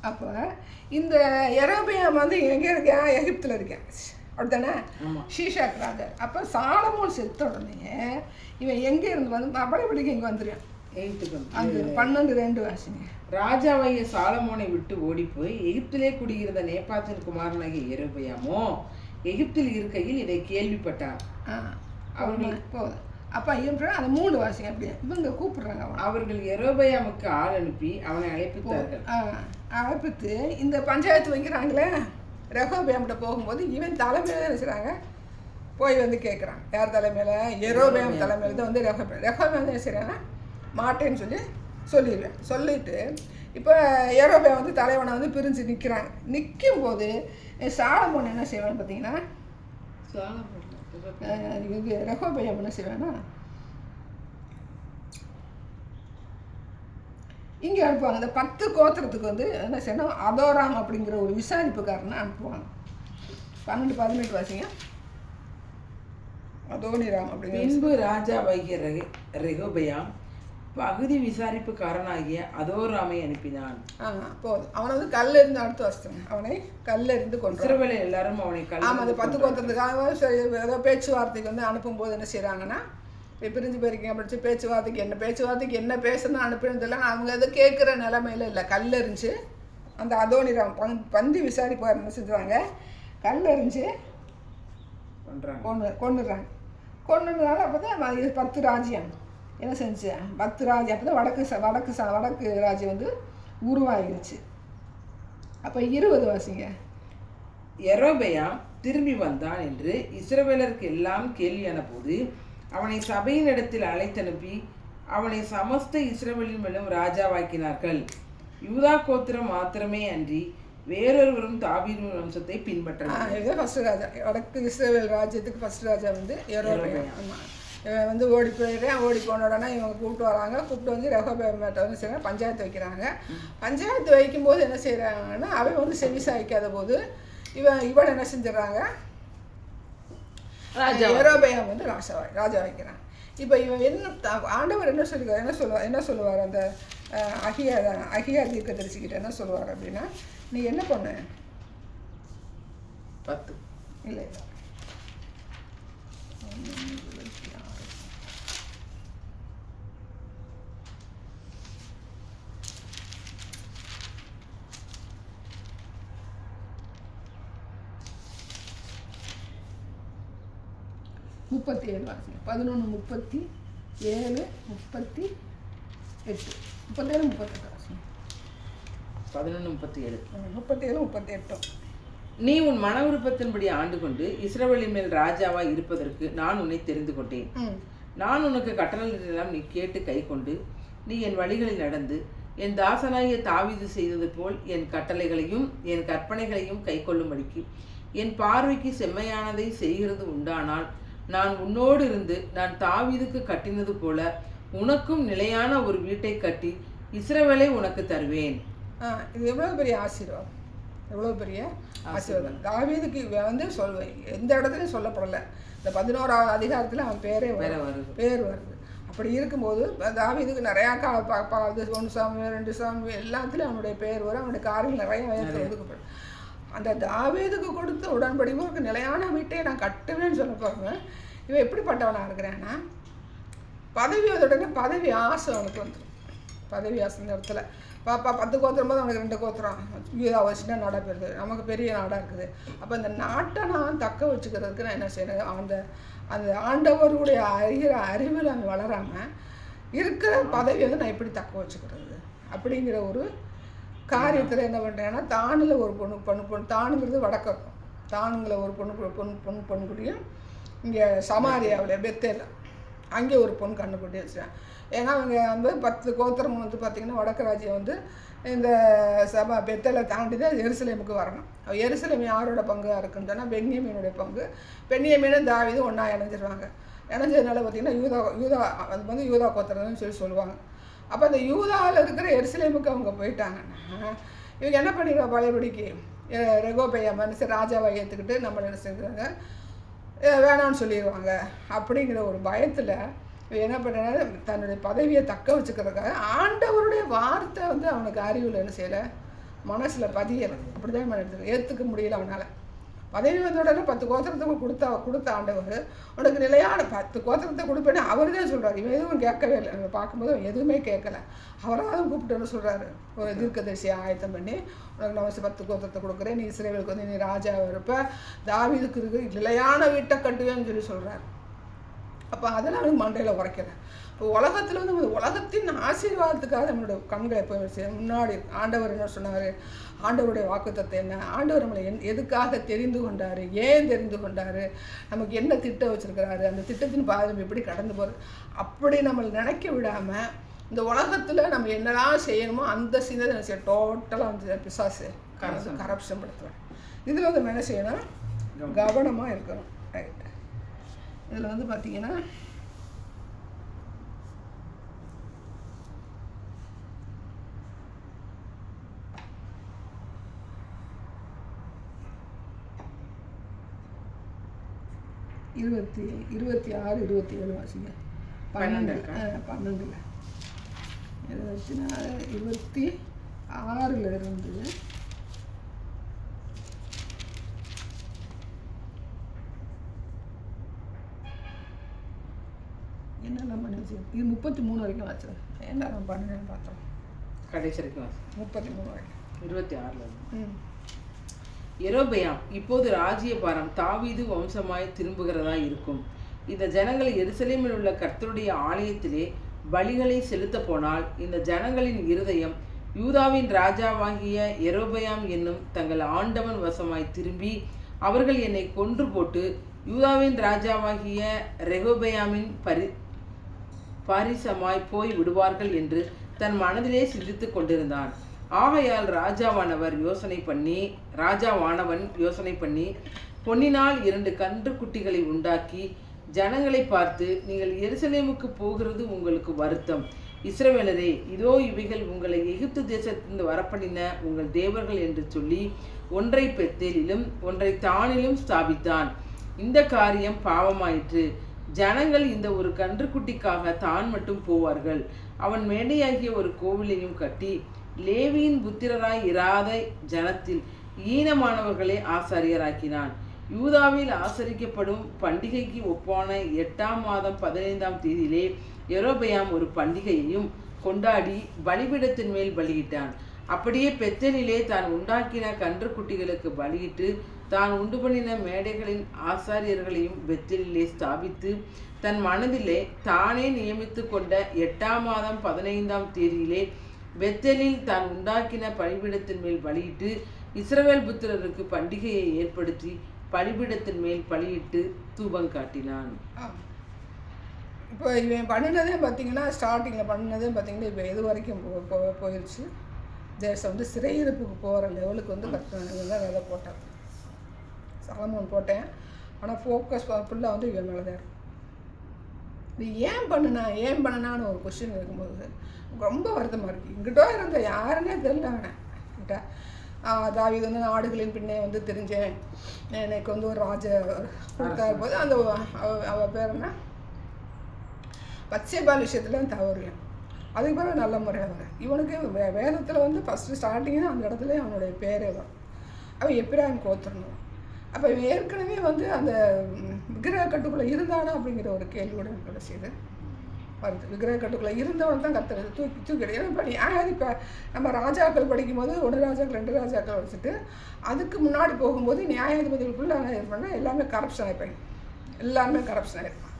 அப்போ இந்த யெரொபெயாம் வந்து எங்கே இருக்கேன், எகிப்தில் இருக்கேன். அப்படித்தானே? ஷீஷாக் ராஜா. அப்போ சாலமோன் செத்த உடனே இவன் எங்கே இருந்து வந்து படைப்படிக்கு இங்கே வந்துடுவான். அந்த 12:2 வாசிங்க. ராஜாவாகிய சாலமோனை விட்டு ஓடி போய் எகிப்திலே குடியிருந்த நேபாத்தின் குமாரனாகிய யெரொபெயாமோ எகிப்தில் இருக்கையில் இதை கேள்விப்பட்டான். அவர்கள் போதும். அப்போ இவன் அந்த 3 வாசிங்க. அப்படியே இவங்க கூப்பிடுறாங்க. அவர்கள் யெரொபெயாமுக்கு ஆள் அனுப்பி அவனை அழைப்பித்தார்கள். அழைப்பித்து இந்த பஞ்சாயத்து வைக்கிறாங்களே, ரெகோபெயாம்கிட்ட போகும்போது இவன் தலைமையில என்ன செய்கிறாங்க, போய் வந்து கேட்குறான். யார் தலைமையில்? யெரொபெயாம் தலைமையில் தான் வந்து ரெகோபெயாம் என்ன செய்கிறாங்கன்னா மாட்டேன்னு சொல்லிடுவேன். சொல்லிவிட்டு இப்போ யெரொபெயாம் வந்து தலைவனை வந்து பிரிஞ்சு நிற்கிறாங்க. நிற்கும் போது சாலமோன் என்ன செய்வான்னு பார்த்தீங்கன்னா, ரெகோபெயாம் என்ன செய்வான்னா இங்கே அனுப்புவாங்க. இந்த 10 கோத்திரத்துக்கு வந்து என்ன செய்யணும், அதோராம் அப்படிங்கிற ஒரு விசாரிப்புக்காரனை அனுப்புவாங்க. 12-18 வாசிங்க. அதோனிராம் அப்படிங்கிற. பின்பு ராஜாவாகிய ரெகோபெயாம் பகுதி விசாரிப்புக்காரனாகிய அதோராமை அனுப்பினான். போதும். அவனை வந்து கல்லெறிந்து அடுத்து வச்சுட்டாங்க. அவனை கல்லெறிந்து கொண்டு எல்லாரும் அவனை ஆமாம், அந்த 10 கோத்திரத்துக்காக சரி ஏதோ பேச்சுவார்த்தைக்கு வந்து அனுப்பும்போது என்ன செய்கிறாங்கன்னா, இப்போ பிரிஞ்சு போயிருக்கீங்க படிச்சு பேச்சுவார்த்தைக்கு என்ன பேசணும்னு அனுப்பினதில்லை. அவங்க எது கேட்குற நிலைமையில இல்லை. கல்லெறிஞ்சு அந்த அதோனிராம் பந்தி விசாரிப்பார் என்ன செஞ்சுறாங்க, கல்லெறிஞ்சு கொண்டுடுறாங்க. கொண்டுனால அப்போ தான் இது 10 ராஜ்யம் என்ன செஞ்சு 10 ராஜ்யம். அப்போ தான் வடக்கு ராஜ்யம் வந்து உருவாகிருச்சு. அப்போ 20 வாசிங்க. யெரொபெயாம் திரும்பி வந்தான் என்று இஸ்ரவேலருக்கு எல்லாம் கேள்வியான போது அவனை சபையினிடத்தில் அழைத்தனுப்பி அவனை சமஸ்த இஸ்ரவேலின் மேலும் ராஜாவாக்கினார்கள். யூதா கோத்திரம் மாத்திரமே அன்றி வேறொருவரும் தாவீது வம்சத்தை பின்பற்றினார். இதுதான் ஃபர்ஸ்ட் ராஜா. வடக்கு இஸ்ரவேல் ராஜ்யத்துக்கு ஃபர்ஸ்ட் ராஜா வந்து யெரொபெயாம். ஆமாம், இவன் வந்து ஓடி போயிடுறேன். ஓடி போன உடனே இவங்க கூப்பிட்டு வராங்க. கூப்பிட்டு வந்து ரெகோபெயாம்கிட்ட வந்து செய்கிறாங்க, பஞ்சாயத்து வைக்கிறாங்க. பஞ்சாயத்து வைக்கும்போது என்ன செய்கிறாங்கன்னா, அவன் வந்து செவி சாய்க்காத போது இவன் என்ன செஞ்சிடறாங்க, யெரொபெயாம் வந்து ராஜா வைக்கிறான். இப்போ இவன் ஆண்டவர் என்ன சொல்லுவார் அந்த அகியா தீர்க்கதரிசிக்கிட்ட என்ன சொல்லுவார் அப்படின்னா, நீ என்ன பண்ணு 10 இல்லை 37 வாசிங்க. 11, 37, 38, 37, 38 வாசிங்க. 11, 37. 37, 38. நீ உன் மன விருப்பத்தின்படி ஆண்டு கொண்டு இஸ்ரவேலின் மேல் ராஜாவாய் இருப்பதற்கு நான் உன்னை தெரிந்து கொண்டேன். நான் உனக்கு கட்டளையிடலாம், நீ கேட்டு கை கொண்டு நீ என் வழிகளில் நடந்து என் தாசனாகிய தாவீது செய்தது போல் என் கட்டளைகளையும் என் கற்பனைகளையும் கை கொள்ளும்படிக்கு என் பார்வைக்கு செம்மையானதை செய்கிறது உண்டானால் நான் உன்னோடு இருந்து நான் தாவீதுக்கு கட்டினது போல உனக்கும் நிலையான ஒரு வீட்டை கட்டி இஸ்ரவேலை உனக்கு தருவேன். இது எவ்வளோ பெரிய ஆசீர்வாதம், எவ்வளோ பெரிய ஆசீர்வாதம். தாவீதுக்கு வந்து எந்த இடத்துலையும் சொல்லப்படலை. இந்த 11ஆவது அதிகாரத்தில் அவன் பேர் வருது. அப்படி இருக்கும்போது தாவீதுக்கு நிறையா 1 சாமுவேல் 2 சாமுவேல் எல்லாத்துலேயும் அவனுடைய பேர் வரும். அவனுடைய காரியங்கள் நிறைய ஒதுக்கப்படும். அந்த தாவீதுக்கு கொடுத்த உடன்படிக்கைக்கு நிலையான வீட்டை நான் கட்டுவேன்னு சொல்ல போகிறேங்க. இவன் எப்படிப்பட்டவனாக இருக்கிறேன்னா, பதவி உடனே பதவி ஆசை அவனுக்கு வந்துடும். பதவி ஆசை இந்த இடத்துல 10 கோத்திரம் போது அவனுக்கு 2 கோத்திரம் யூதா சின்ன நாடாக போயிருது, நமக்கு பெரிய நாடாக இருக்குது. அப்போ இந்த நாட்டை நான் தக்க வச்சுக்கிறதுக்கு நான் என்ன செய்யணும், அந்த ஆண்டவருடைய அறிவில் அவன் வளராமல் இருக்கிற பதவி வந்து நான் எப்படி தக்க வச்சுக்கிறது அப்படிங்கிற ஒரு காரியத்தில் என்ன பண்ணுறேன்னா, தானில் ஒரு பொண்ணு தானுங்கிறது வடக்கம், தானுங்கிற ஒரு பொண்ணுக்குடியும் இங்கே சமாரியாவில் பெத்தேல அங்கே ஒரு பொண்ணு கண்ணுக்குட்டி வச்சுட்டேன். ஏன்னா அவங்க வந்து 10 கோத்திரம் வந்து பார்த்திங்கன்னா வடக்கு ராஜ்யம் வந்து இந்த பெத்தேலை தாண்டி தான் எருசலேமுக்கு வரணும். எருசலேம் யாரோட பங்காக இருக்குன்னு சொன்னால் பென்யமீனுடைய பங்கு. பென்யமீனும் தாவீதும் ஒன்றா இணைஞ்சிருவாங்க. இணைஞ்சதுனால பார்த்திங்கன்னா யூதா அது வந்து யூதா கோத்திரம்னு சொல்லுவாங்க. அப்போ அந்த யூதாவில் இருக்கிற எருசலேமுக்கு அவங்க போயிட்டாங்கன்னா இவங்க என்ன பண்ணிடுவா, பழையபடிக்கு ரெகோபெயாம் மனுஷன் ராஜாவை ஏற்றுக்கிட்டு நம்மளை என்ன செஞ்சுருவாங்க, வேணான்னு சொல்லிடுவாங்க. அப்படிங்கிற ஒரு பயத்தில் என்ன பண்ணுறாங்க, தன்னுடைய பதவியை தக்க வச்சுக்கிறதுக்காக ஆண்டவருடைய வார்த்தை வந்து அவனுக்கு அறிவில் என்ன செய்யலை, மனசில் பதியலை. அப்படி தான் எடுத்துக்க ஏற்றுக்க முடியல அவனால். பதவி வந்த உடனே 10 கோத்திரத்துக்கு கொடுத்த ஆண்டவர் உனக்கு நிலையான 10 கோத்திரத்தை கொடுப்பேன்னு அவர் தான் சொல்கிறார். இவன் எதுவும் கேட்கவே இல்லை. நம்ம பார்க்கும்போது எதுவுமே கேட்கல. அவராக கூப்பிட்டு சொல்கிறாரு, ஒரு தீர்க்கதரிசியை ஆயத்தம் பண்ணி உனக்கு நான் 10 கோத்திரத்தை கொடுக்குறேன், நீ இஸ்ரவேலுக்கு வந்து நீ ராஜாவாக இருப்ப, தாவீதுக்கு இருக்கு நிலையான வீட்டை கட்டுவேன்னு சொல்கிறார். அப்போ அதெல்லாம் அவனுக்கு மண்டையில் உரைக்கலை. இப்போ உலகத்தில் வந்து உலகத்தின் ஆசீர்வாதத்துக்காக நம்மளுடைய கண்களை போய் முன்னாடி ஆண்டவர் என்ன சொன்னார், ஆண்டவருடைய வாக்குத்தத்தம் என்ன, ஆண்டவர் நம்மளை எதுக்காக தெரிந்து கொண்டார், ஏன் தெரிந்து கொண்டார், நமக்கு என்ன திட்டம் வச்சுருக்கிறாரு, அந்த திட்டத்தின் பாதை நம்ம எப்படி கடந்து போகிறது, அப்படி நம்மளை நினைக்க விடாமல் இந்த உலகத்தில் நம்ம என்னெல்லாம் செய்யணுமோ அந்த சிந்தனை டோட்டலாக வந்து பிசாசு கரப்ஷன் படுத்துவேன். இதில் வந்து என்ன செய்யணும், கவனமாக இருக்கணும். ரைட். இதில் வந்து பார்த்திங்கன்னா இருபத்தி 26, 27 வாசிங்க. 12 26 இருந்து என்னெல்லாம் பண்ணி வச்சு இது 33 வரைக்கும் வச்சு என்ன நம்ம பண்ணுறேன்னு பார்த்தோம். கடைசி வரைக்கும் 33 வரைக்கும் 26. யெரொபெயாம் இப்போது ராஜ்யபாரம் தாவீது வம்சமாய் திரும்புகிறதா இருக்கும். இந்த ஜனங்கள் எருசலேமில் உள்ள கர்த்தருடைய ஆலயத்திலே பலிகளை செலுத்த போனால் இந்த ஜனங்களின் இருதயம் யூதாவின் ராஜாவாகிய யெரொபெயாம் என்னும் தங்கள் ஆண்டவன் வசமாய் திரும்பி அவர்கள் என்னை கொன்று போட்டு யூதாவின் ராஜாவாகிய ரெகோபெயாமின் பாரிசமாய் போய் விடுவார்கள் என்று தன் மனதிலே சிந்தித்து கொண்டிருந்தான். ஆகையால் ராஜாவானவன் யோசனை பண்ணி பொன்னினால் 2 கன்று குட்டிகளை உண்டாக்கி ஜனங்களை பார்த்து, நீங்கள் எருசலேமுக்கு போகிறது உங்களுக்கு வருத்தம். இஸ்ரவேலரே, இதோ இவைகள் உங்களை எகிப்து தேசத்திலிருந்து வரப்பண்ணின உங்கள் தேவர்கள் என்று சொல்லி ஒன்றை பெத்தேலிலும் ஒன்றை தானிலும் ஸ்தாபித்தான். இந்த காரியம் பாவமாயிற்று. ஜனங்கள் இந்த ஒரு கன்றுக்குட்டிக்காக தான் மட்டும் போவார்கள். அவன் மேடையாகிய ஒரு கோவிலையும் கட்டி லேவியின் புத்திரராய் இராத ஜனத்தில் ஈனமானவர்களை ஆசாரியராக்கினான். யூதாவில் ஆசரிக்கப்படும் பண்டிகைக்கு ஒப்பான 8ஆம் மாதம் 15ஆம் தேதியிலே யெரொபெயாம் ஒரு பண்டிகையையும் கொண்டாடி பலிபீடத்தின் மேல் பலியிட்டான். அப்படியே பெத்தேலிலே தான் உண்டாக்கின கன்றுக்குட்டிகளுக்கு பலியிட்டு தான் உண்டு பண்ணின மேடைகளின் ஆசாரியர்களையும் பெத்தேலிலே ஸ்தாபித்து தன் மனதிலே தானே நியமித்து கொண்ட 8ஆம் மாதம் 15ஆம் தேதியிலே பெத்தேலில் தான் உண்டாக்கின பலிபீடத்தின் மேல் பலியிட்டு இஸ்ரவேல் புத்திரருக்கு பண்டிகையை ஏற்படுத்தி பலிபீடத்தின் மேல் பலியிட்டு தூபம் காட்டினான். இப்போ இவன் பண்ணினதே பார்த்தீங்கன்னா, ஸ்டார்டிங்கில் பண்ணினதே பார்த்தீங்கன்னா இப்போ எது வரைக்கும் போயிடுச்சு. தேசம் வந்து சிறையிருப்புக்கு போகிற லெவலுக்கு வந்து தான் வேலை போட்டேன். சாலமோன் போட்டேன். ஆனால் ஃபோக்கஸ் ஃபுல்லாக வந்து இவன் மேலே தான் இருக்கும். இது ஏன் பண்ணுனான்னு ஒரு கொஸ்டின் இருக்கும்போது ரொம்ப வருத்தமாக இருக்குது. இங்கிட்ட இருந்த யாருன்னே தெரியல அவன்கிட்ட. தாவீது வந்து நாடுகளின் பின்னே வந்து தெரிஞ்சேன், எனக்கு வந்து ஒரு ராஜா கொடுத்தா போது அந்த அவள் பேர் என்ன, பச்சைபால் விஷயத்தில் தவறு. அதுக்கு பிறகு நல்ல முறையாக வர இவனுக்கு வேதத்தில் வந்து ஃபஸ்ட்டு ஸ்டார்டிங்கு அந்த இடத்துல அவனுடைய பேரே வரும். அவன் எப்பிரான் கோத்திரணும். அப்போ இவன் ஏற்கனவே வந்து அந்த விக்கிரக கட்டுக்குள்ளே இருந்தானா அப்படிங்கிற ஒரு கேள்வியோடு எனக்கு செய்து வருது. விக்கிரக கட்டுக்குள்ளே இருந்தவன் தான் கத்துறது தூக்கிடு. ஏன்னா இப்போ இப்போ நம்ம ராஜாக்கள் படிக்கும்போது 1 ராஜாக்கள் 2 ராஜாக்கள் வச்சுட்டு அதுக்கு முன்னாடி போகும்போது நியாயாதிபதிகளுக்குள்ளே இது பண்ணால் எல்லாமே கரப்ஷன் ஆகிப்பாங்க. எல்லாருமே கரப்ஷன் ஆகிருப்பான்.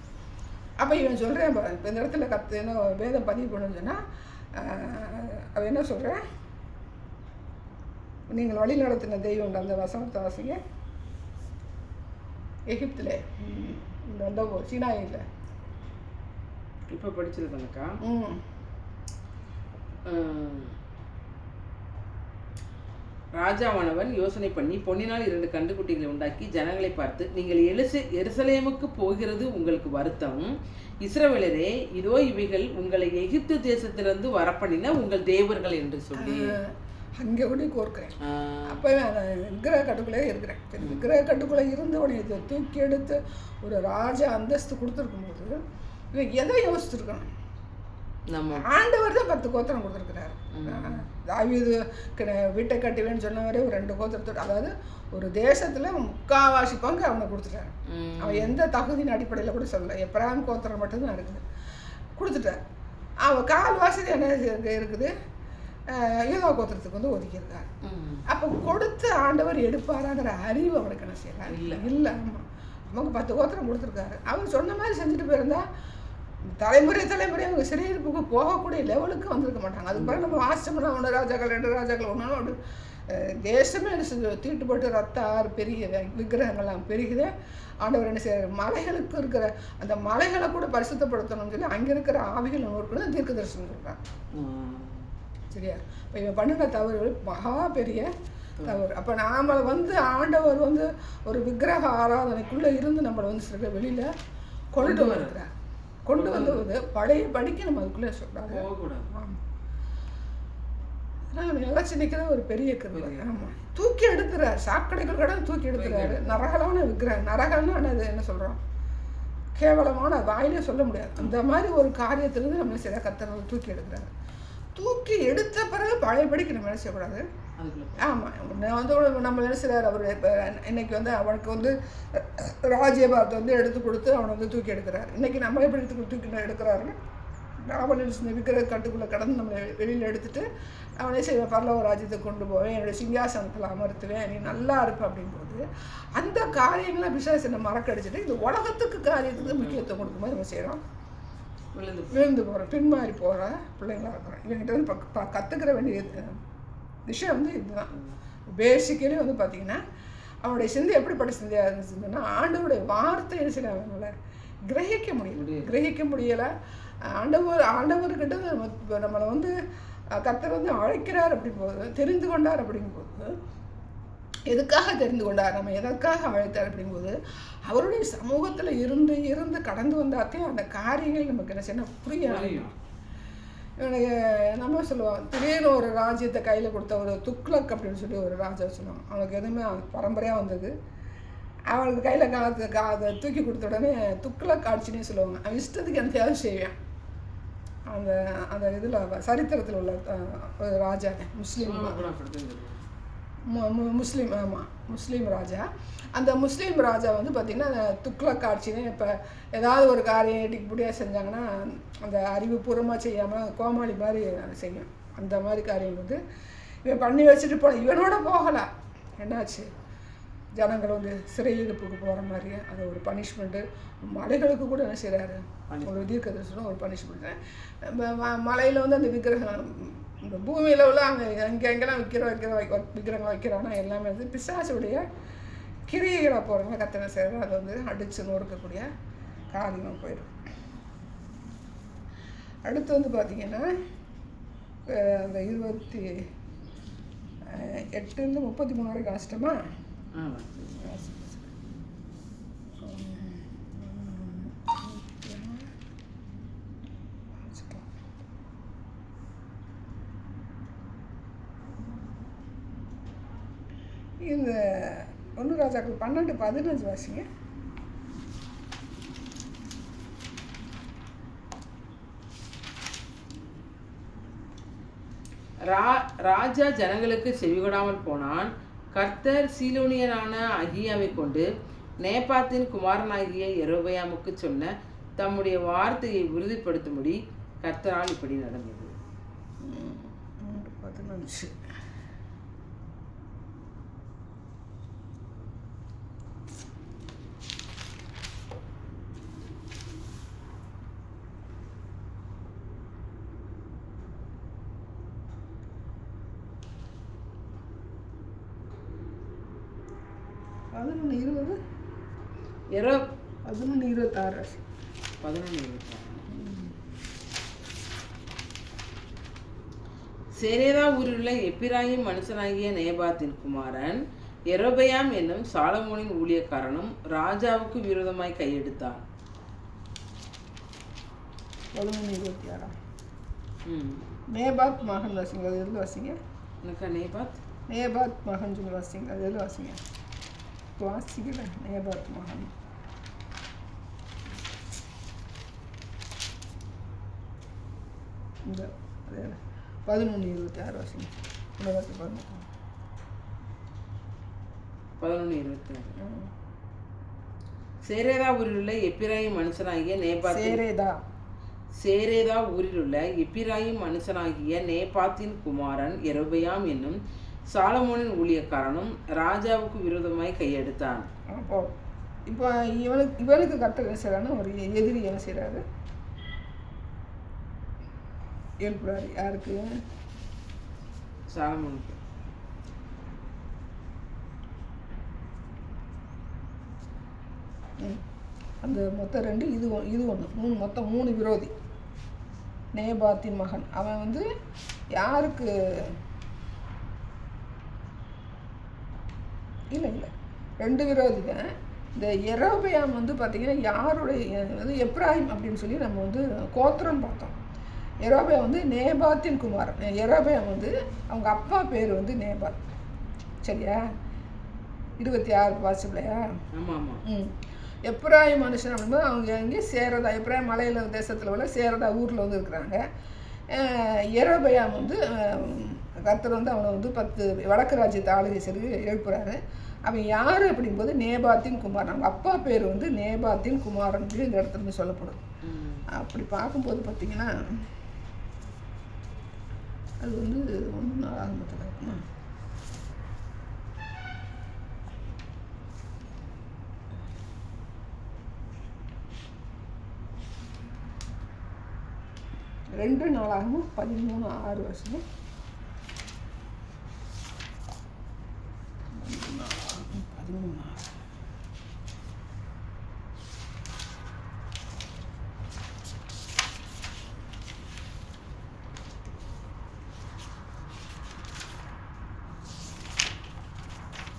அப்போ இவன் சொல்கிறேன், இப்போ இந்த இடத்துல என்ன வேதம் பதிவு பண்ணணும்னு சொன்னால் அவன் என்ன சொல்கிறேன், நீங்கள் வழி நடத்தின தெய்வம் உண்டு. அந்த வசனத்தை வாசிங்க. எகிப்தில் இந்த சீனாயில் இப்போ படிச்சிருக்கேனக்கா. ராஜாவானவன் யோசனை பண்ணி பொன்னினால் 2 கன்றுக்குட்டிகளை உண்டாக்கி ஜனங்களை பார்த்து, நீங்கள் எருசலேமுக்கு போகிறது உங்களுக்கு வருத்தம். இஸ்ரவேலரே, இதோ இவைகள் உங்களை எகிப்து தேசத்திலிருந்து வரப்பண்ணின உங்கள் தேவர்கள் என்று சொல்லி அங்கே கூட கோர்க்கிறேன். அப்போ விக்கிரக கட்டுக்குள்ளே இருக்கிறேன். விக்கிரக கட்டுக்குள்ளே இருந்தவனை இதை தூக்கி எடுத்து ஒரு ராஜா அந்தஸ்து கொடுத்துருக்கும்போது இவன் எதை யோசிச்சுருக்கணும்? நம்ம ஆண்டவர் தான் 10 கோத்திரம் கொடுத்துருக்கிறாரு. தாவீது வீட்டை கட்டுவேன்னு சொன்னவரே ஒரு 2 கோத்திரத்தோடு, அதாவது ஒரு தேசத்தில் 3/4 பங்கு அவனை கொடுத்துட்டாரு. அவன் எந்த தகுதியின் அடிப்படையில் கூட சொல்லலை. எப்ராயிம் கோத்திரம் மட்டும்தான் இருக்குது, கொடுத்துட்டார். அவன் கால்வாசி என்ன இருக்குது, யூதா கோத்திரத்துக்கு வந்து ஒதுக்கியிருக்காரு. அப்போ கொடுத்து ஆண்டவர் எடுப்பாராங்கிற அறிவு அவனுக்கு என்ன செய்யலாம் இல்லை. ஆமாம், நமக்கு 10 கோத்திரம் கொடுத்துருக்காரு. அவர் சொன்ன மாதிரி செஞ்சுட்டு போயிருந்தா தலைமுறை அவங்க சிறையிருப்புக்கு போகக்கூடிய லெவலுக்கு வந்திருக்க மாட்டாங்க. அதுக்கு பிறகு நம்ம வாசிச்சோம்னா 1 ராஜாக்கள் 2 ராஜாக்கள் ஒன்று தேசமே என்ன செஞ்சு தீட்டுப்பட்டு ரத்த ஆறு பெரிய விக்கிரகங்கள்லாம் பெருகுது. ஆண்டவர் என்ன செய்யறாரு, மலைகளுக்கு இருக்கிற அந்த மலைகளை கூட பரிசுத்தப்படுத்தணும்னு சொல்லி அங்கே இருக்கிற ஆவிகள் நோக்கணும் தீர்க்க தரிசனம் சொல்கிறாங்க. சரியா? இப்போ இவன் பண்ணின தவறுகள் மகா பெரிய தவறு. அப்போ நாம் வந்து ஆண்டவர் வந்து ஒரு விக்கிரக ஆராதனைக்குள்ளே இருந்து நம்மளை வந்து சில வெளியில் கொண்டு வருகிறார். கொண்டு வந்து பழைய படிக்க நம்ம அதுக்குள்ளே சொல்கிறாங்க. ஆமாம், அதனால் நிலச்சி நிற்கிறது ஒரு பெரிய கருவை. ஆமாம், தூக்கி எடுத்துறாரு. சாக்கடைகள் கடை தூக்கி எடுத்துறாரு. நரகலான விக்கிரகம். நரகல்னு அது என்ன சொல்கிறோம், கேவலமான வாயிலே சொல்ல முடியாது. அந்த மாதிரி ஒரு காரியத்திலிருந்து நம்ம சில கத்தனை தூக்கி எடுக்கிறாரு. தூக்கி எடுத்த பிறகு பழையபடிக்கு நம்ம என்ன செய்யக்கூடாது. ஆமாம், வந்து நம்ம என்ன செய்கிறார், அவர் இப்போ இன்னைக்கு வந்து அவனுக்கு வந்து ராஜ்யபாரத்தை வந்து எடுத்து கொடுத்து அவனை வந்து தூக்கி எடுக்கிறார். இன்றைக்கி நம்ம எப்படி தூக்கி எடுக்கிறாருன்னு, அவன் விக்கிரக கட்டுக்குள்ளே கடந்து நம்மளை வெளியில் எடுத்துகிட்டு அவனே செய்வேன், பரலோக ராஜ்யத்தை கொண்டு போவேன், என்னுடைய சிங்காசனத்தில் அமர்த்துவேன், நீ நல்லா இருப்ப அப்படிங்கும்போது அந்த காரியங்களை விசேஷனை மறக்கடிச்சிட்டு இந்த உலகத்துக்கு காரியத்துக்கு முக்கியத்துவம் கொடுக்கும்போது நம்ம செய்கிறோம், விழுந்து போகிறோம், பின்மாறி போகிற பிள்ளைங்களாக இருக்கிறோம். இவங்கிட்ட வந்து கற்றுக்கிற வேண்டிய விஷயம் வந்து இதுதான். பேசிக்கலி வந்து பார்த்திங்கன்னா அவனுடைய சிந்தை எப்படிப்பட்ட சிந்தையாக இருந்துச்சுன்னா, ஆண்டவருடைய வார்த்தை சில அவனால் கிரகிக்க முடியலை. ஆண்டவர்கிட்ட நம்மளை வந்து கர்த்தர் வந்து அழைக்கிறார் அப்படிங்கும்போது, தெரிந்து கொண்டார் அப்படிங்கும்போது எதுக்காக தெரிந்து கொண்டார், நம்ம எதற்காக அழைத்தார் அப்படிங்கும்போது அவருடைய சமூகத்தில் இருந்து இருந்து கடந்து வந்தாத்தே அந்த காரியங்கள் நமக்கு என்ன செய்யணும் புரியும். எனக்கு நம்ம சொல்லுவோம், திடீர்னு ஒரு ராஜ்யத்தை கையில் கொடுத்த ஒரு துக்ளக் அப்படின்னு சொல்லி ஒரு ராஜா சொல்லுவான். அவனுக்கு எதுவுமே பரம்பரையாக வந்தது. அவனுக்கு கையில் அதை தூக்கி கொடுத்த உடனே துக்ளக் ஆட்சினே சொல்லுவாங்க. அவன் இஷ்டத்துக்கு எனத்தையாவது செய்வான். அந்த அந்த இதில் சரித்திரத்தில் உள்ள ஒரு ராஜா முஸ்லீம் முஸ்லீம் ஆமாம் முஸ்லீம் ராஜா. அந்த முஸ்லீம் ராஜா வந்து பார்த்திங்கன்னா துக்ளக் ஆட்சினே இப்போ ஏதாவது ஒரு காரியம் ஏட்டிக்குப்படியாக செஞ்சாங்கன்னா அந்த அறிவுபூர்வமாக செய்யாமல் கோமாளி மாதிரி செய்யும். அந்த மாதிரி காரியம் வந்து இவன் பண்ணி வச்சுட்டு போன இவனோட போகலை. என்னாச்சு, ஜனங்கள் வந்து சிறையிருப்புக்கு போகிற மாதிரி அது ஒரு பனிஷ்மெண்ட்டு. மலைகளுக்கு கூட என்ன செய்கிறாரு, ஒரு தீர்க்கதரிசனம் ஒரு பனிஷ்மெண்ட்டு. மலையில் வந்து அந்த விக்கிரகம் இந்த பூமியில் உள்ள அங்கே எங்கெங்கெல்லாம் விக்கிரகம் வைக்கிறாங்கன்னா எல்லாமே வந்து பிசாசுடைய கிரியைகளாக போகிறவங்க கத்தனை செய்கிறாங்க. அதை வந்து அடித்து நொறுக்கக்கூடிய காரியம் போயிடும். அடுத்து வந்து பார்த்திங்கன்னா அந்த 28 33 வரைக்கும் கஷ்டமா. இந்த 1 ராஜாக்கள் 12-15 வாசிங்க. ராஜா ஜனங்களுக்கு செவிகொடாமல் போனான். கர்த்தர் சீலோனியரான அகியாவை கொண்டு நேபாத்தின் குமாரனாகிய யெரொபெயாமுக்கு சொன்ன தம்முடைய வார்த்தையை உறுதிப்படுத்தும்படி கர்த்தரால் இப்படி நடந்தது. 15 11-20 11-26 சேரேதா ஊரிலுள்ள எப்பிராயிம் மனுஷனாகிய நேபாத்தின் குமாரன் யெரொபெயாம் என்னும் சாலமோனின் ஊழியக்காரனும் ராஜாவுக்கு விரோதமாய் கையெடுத்தான். 11-26 நேபாத் மகன் வாசிங்க. அது எதில் வாசிங்க? எனக்கா நேபாத் மகன் சொல்லி வாசிங்க. அது எதில் வாசிங்க? வாசிக்கல. நேபாத் மகன் இந்த 11-26 வாசிங்க. 11-26 சேரேதா ஊரிலுள்ள எப்பிராயிம் மனுஷனாகிய சேரேதா ஊரிலுள்ள எப்பிராயிம் மனுஷனாகிய நேபாத்தின் குமாரன் யெரொபெயாம் என்னும் சாலமோனின் ஊழியக்காரனும் ராஜாவுக்கு விரோதமாய் கையெடுத்தான். அப்போ இப்போ இவனுக்கு கர்த்தர் என்ன செய்யறான்னு ஒரு எதிரி என்ன செய்யறாரு, எழுப்புறாரு. யாருக்கு? சாலமோனுக்கு. அந்த மொத்தம் 2 இது 1 3 மொத்தம் 3 விரோதி. நேபாத்தின் மகன் அவன் வந்து யாருக்கு இல்லை 2 விரோதி தான். இந்த யெரொபெயாம் வந்து பார்த்திங்கன்னா யாருடைய வந்து எப்ராஹிம் அப்படின்னு சொல்லி நம்ம வந்து கோத்திரம் பார்த்தோம். யெரொபெயாம் வந்து நேபாத்தின் குமாரன். யெரொபெயாம் வந்து அவங்க அப்பா பேர் வந்து நேபாத். சரியா? 26 வாசிப்பிலையா? எப்ராஹிம் மனுஷன் அப்படிங்கும்போது அவங்க எங்கே சேரதா, எப்ராஹிம் மலையில் தேசத்தில் உள்ள சேரதா ஊரில் வந்து இருக்கிறாங்க. யெரொபெயாம் வந்து கர்த்தர் வந்து அவனை வந்து 10 வடக்கு ராஜ்யத்தை ஆளுகை செய்து எழுப்புறாரு. அவன் யார் அப்படிங்கும்போது நேபாத்தின் குமாரன். அவங்க அப்பா பேர் வந்து நேபாத்தின் குமாரன் அப்படின்னு இந்த இடத்துல இருந்து சொல்லப்படும். அப்படி பார்க்கும்போது பார்த்தீங்கன்னா அது வந்து 1 ஆரம்பத்தில் இருக்குமா? ரெண்டு 4 13-6 வருஷம்.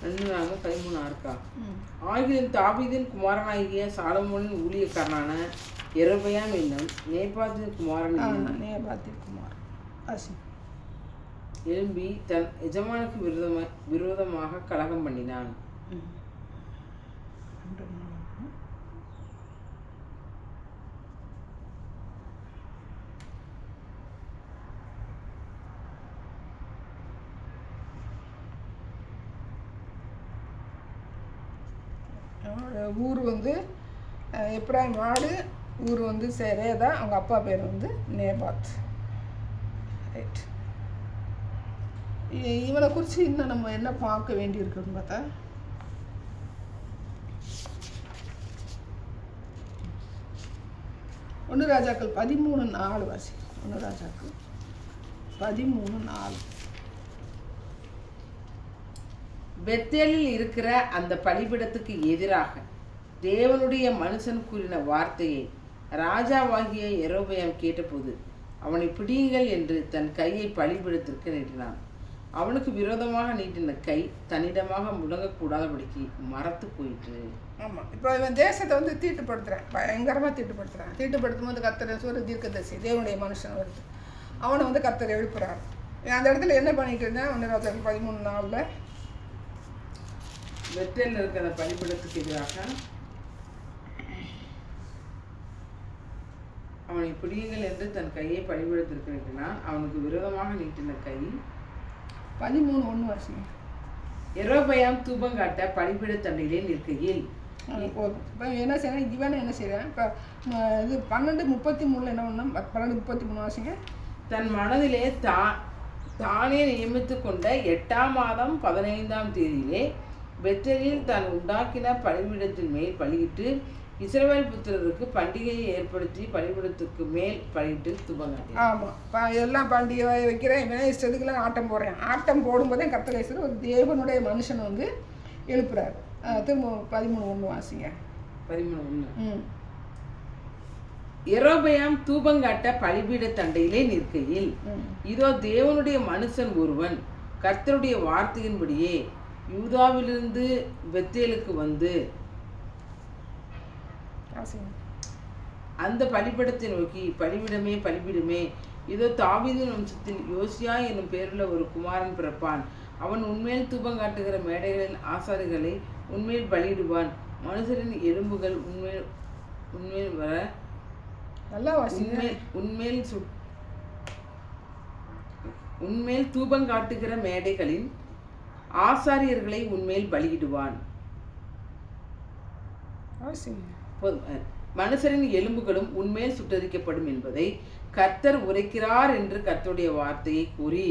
2:13 ம். ஆகிலும் தாவீதின் குமாரனாகிய சாலமோனின் ஊழியக்காரனான எரோபெயாம் என்னும் நேபாத்தின் குமாரன் நேபாத்தின் குமார் வாசி. எழும்பி தன் எஜமானுக்கு விரோதமாக கலகம் பண்ணினான். ம். 2:4. அவனோட ஊர் வந்து எப்ராயிம் நாடு, ஊர் வந்து ரேதா, அவங்க அப்பா பேர் வந்து நேபாத். ரைட். இவனை குறித்து இன்னும் நம்ம என்ன பார்க்க வேண்டியிருக்குன்னு பார்த்தா, 1 ராஜாக்கள் 13:4 வாசி. 1 ராஜாக்கள் 13:4. பெத்தேலில் இருக்கிற அந்த பலிபீடத்துக்கு எதிராக தேவனுடைய மனுஷன் கூறின வார்த்தையை ராஜாவாகிய எரோபெயாம் கேட்டபோது அவனை பிடியுங்கள் என்று தன் கையை பலிபீடத்திற்கு நீட்டினான். அவனுக்கு விரோதமாக நீட்டின கை தன்னிடமாக முடங்கக்கூடாதபடிக்கு மரத்து போயிற்று. ஆமாம், இப்போ இவன் தேசத்தை வந்து தீட்டுப்படுத்துகிறேன், பயங்கரமாக தீட்டுப்படுத்துகிறான். தீட்டுப்படுத்தும் போது கர்த்தர் ஒரு தீர்க்கதரிசி, தேவனுடைய மனுஷன் வருது, அவனை வந்து கர்த்தர் எழுப்புறாரு. அந்த இடத்துல என்ன பண்ணிட்டு இருந்தேன், 1 ராஜாக்கள் 13:4 பெத்தேலில் இருக்கிற அந்த பலிபீடத்துக்கு எதிராக அவனை பிடியுங்கள் என்று தன் கையை பலிபீடத்திற்கு நீட்டினான். அவனுக்கு விரோதமாக நீட்டின கை 13:1 வாசிங்க. எரோபெயாம் தூபங்காட்ட பலிபீட தண்டையிலே நிற்கையில் போதும். இப்போ என்ன செய்யறேன், இவன் என்ன செய்கிறேன், இப்போ இது 12:33 என்ன பண்ணணும், 12:33 வாசிங்க. தன் மனதிலே தானே நியமித்து கொண்ட 8ஆம் மாதம் 15ஆம் தேதியிலே பெத்தேலில் தான் உண்டாக்கின பலிபீடத்தின் மேல் பலியிட்டு இஸ்ரவேல் புத்திரருக்கு பண்டிகையை ஏற்படுத்தி பலிபீடத்துக்கு மேல் பலியிட்டு துபங்காட்டினான். ஆமாம், இப்போ எல்லாம் பண்டிகை வைக்கிறேன், இவன் இஷ்டத்துக்குலாம் ஆட்டம் போடுறேன். ஆட்டம் போடும்போதே கர்த்தர் ஒரு தேவனுடைய மனுஷன் வந்து எழுப்புறாரு. திரும்ப 13:1 வாசிங்க. 13:1 எரோபெயாம் தூபங்காட்ட பலிபீட தண்டையிலே நிற்கையில் இதோ தேவனுடைய மனுஷன் ஒருவன் கர்த்தருடைய வார்த்தையின்படியே யூதாவிலிருந்து பெத்தேலுக்கு வந்து அந்த பலிபீடத்தை நோக்கி, பலிபீடமே பலிபீடமே, இதோ தாவீதின் வம்சத்தில் யோசியா என்னும் பேருள்ள ஒரு குமாரன் பிறப்பான். அவன் உன்மேல் தூபம் காட்டுகிற மேடைகளில் ஆசாரிகளை உன்மேல் பலியிடுவான். மனுஷரின் எலும்புகள் உன்மேல் வர உன்மேல் தூபம் காட்டுகிற மேடைகளின் ஆசாரியர்களை உன்மேல் பலியிடுவான். மனுஷரின் எலும்புகளும் உன்மேல் சுட்டரிக்கப்படும் என்பதை கர்த்தர் உரைக்கிறார் என்று கர்த்தருடைய வார்த்தையை கூறி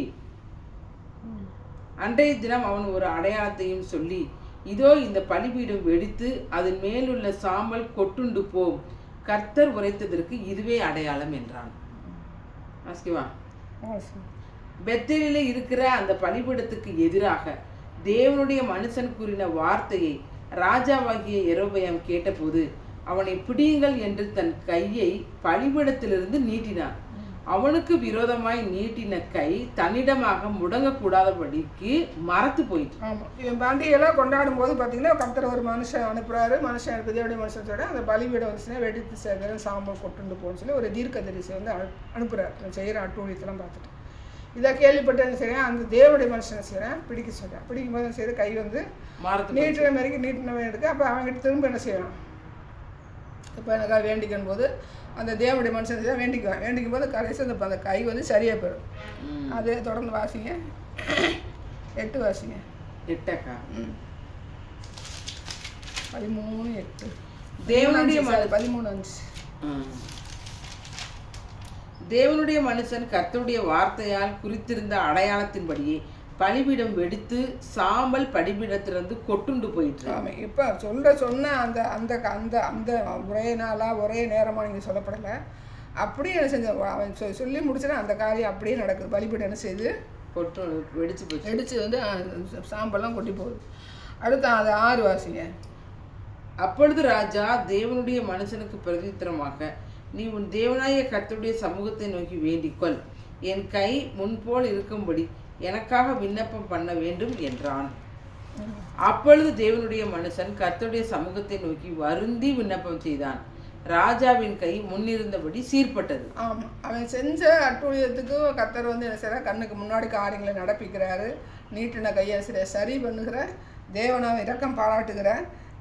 அன்றைய தினம் அவன் ஒரு அடையாளத்தையும் சொல்லி, இதோ இந்த பலிபீடம் வெடித்து அதன் மேலுள்ள சாம்பல் கொட்டுண்டு போம், கர்த்தர் உரைத்ததற்கு இதுவே அடையாளம் என்றான். பெத்தேலிலே இருக்கிற அந்த பலிபீடத்துக்கு எதிராக தேவனுடைய மனுஷன் கூறின வார்த்தையை ராஜாவாகிய எரோபெயாம் கேட்டபோது அவனை பிடியுங்கள் என்று தன் கையை பலிபீடத்திலிருந்து நீட்டினான். அவனுக்கு விரோதமாய் நீட்டின கை தன்னிடமாக முடங்கக்கூடாதபடிக்கு மரத்து போயிட்டு. ஆமாம், இவன் பண்டிகையெல்லாம் கொண்டாடும் போது பார்த்தீங்கன்னா கர்த்தர் ஒரு மனுஷன் அனுப்புறாரு. மனுஷன் தேவனுடைய மனுஷன் சொல்ல அந்த பலிபீடம் வந்துச்சுன்னா வெடித்து சேர்ந்து சாம்பல் கொட்டுண்டு போன்னு சொல்லி ஒரு தீர்க்கதரிசி வந்து அனுப்புறாரு. செய்கிற அட்டூழியத்தெல்லாம் பார்த்துட்டு இதை கேள்விப்பட்டு என்ன செய்கிறேன், அந்த தேவனுடைய மனுஷனை செய்கிறேன் பிடிக்க சொல்கிறேன். பிடிக்கும் போது செய்கிற கை வந்து நீட்டின மாதிரிக்கு நீட்டினவன் எடுக்க, அப்போ அவன்கிட்ட திரும்ப என்ன செய்யணும், இப்போ எனக்காக வேண்டிக்கும் போது அந்த தேவனுடைய மனுஷன் செய்ய வேண்டிக்குவேன். வேண்டிக்கும் போது கடைசி அந்த கை வந்து சரியாக போயிடும். அதே தொடர்ந்து வாசிங்க. 8 வாசிங்க. 8 13:8 தேவனுடைய 13:5 தேவனுடைய மனுஷன் கர்த்தருடைய வார்த்தையால் குறித்திருந்த அடையாளத்தின்படியே பலிபீடம் வெடித்து சாம்பல் பலிபீடத்திலிருந்து கொட்டுண்டு போயிட்டு. ஆமாம், இப்போ சொன்ன அந்த அந்த அந்த அந்த ஒரே நாளாக ஒரே நேரமாக நீங்கள் சொல்லப்படலை. அப்படியே என்ன செஞ்ச அவன் சொல்லி முடிச்சுன்னா அந்த காரியம் அப்படியே நடக்குது. பலிபீடம் என்ன செய்யுது, வெடிச்சு வந்து சாம்பல்லாம் கொட்டி போகுது. அடுத்து அது 6 வாசிங்க. அப்பொழுது ராஜா தேவனுடைய மனுஷனுக்கு பிரதித்திரமாக, நீ உன் தேவனாய கர்த்தருடைய சமூகத்தை நோக்கி வேண்டிக்கொள், என் கை முன்போல் இருக்கும்படி எனக்காக விண்ணப்பம் பண்ண வேண்டும் என்றான். அப்பொழுது தேவனுடைய மனுஷன் கர்த்தருடைய சமூகத்தை நோக்கி வருந்தி விண்ணப்பம் செய்தான். ராஜாவின் கை முன்னிருந்தபடி சீர்பட்டது. ஆமாம், அவன் செஞ்ச அட்டூழியத்துக்கு கர்த்தர் வந்து என்ன செய்யறார், கண்ணுக்கு முன்னாடி காரியங்களை நடப்பிக்கிறாரு. நீட்டின கையை சரி பண்ணுகிற தேவனாவும் இரக்கம் பாராட்டுகிற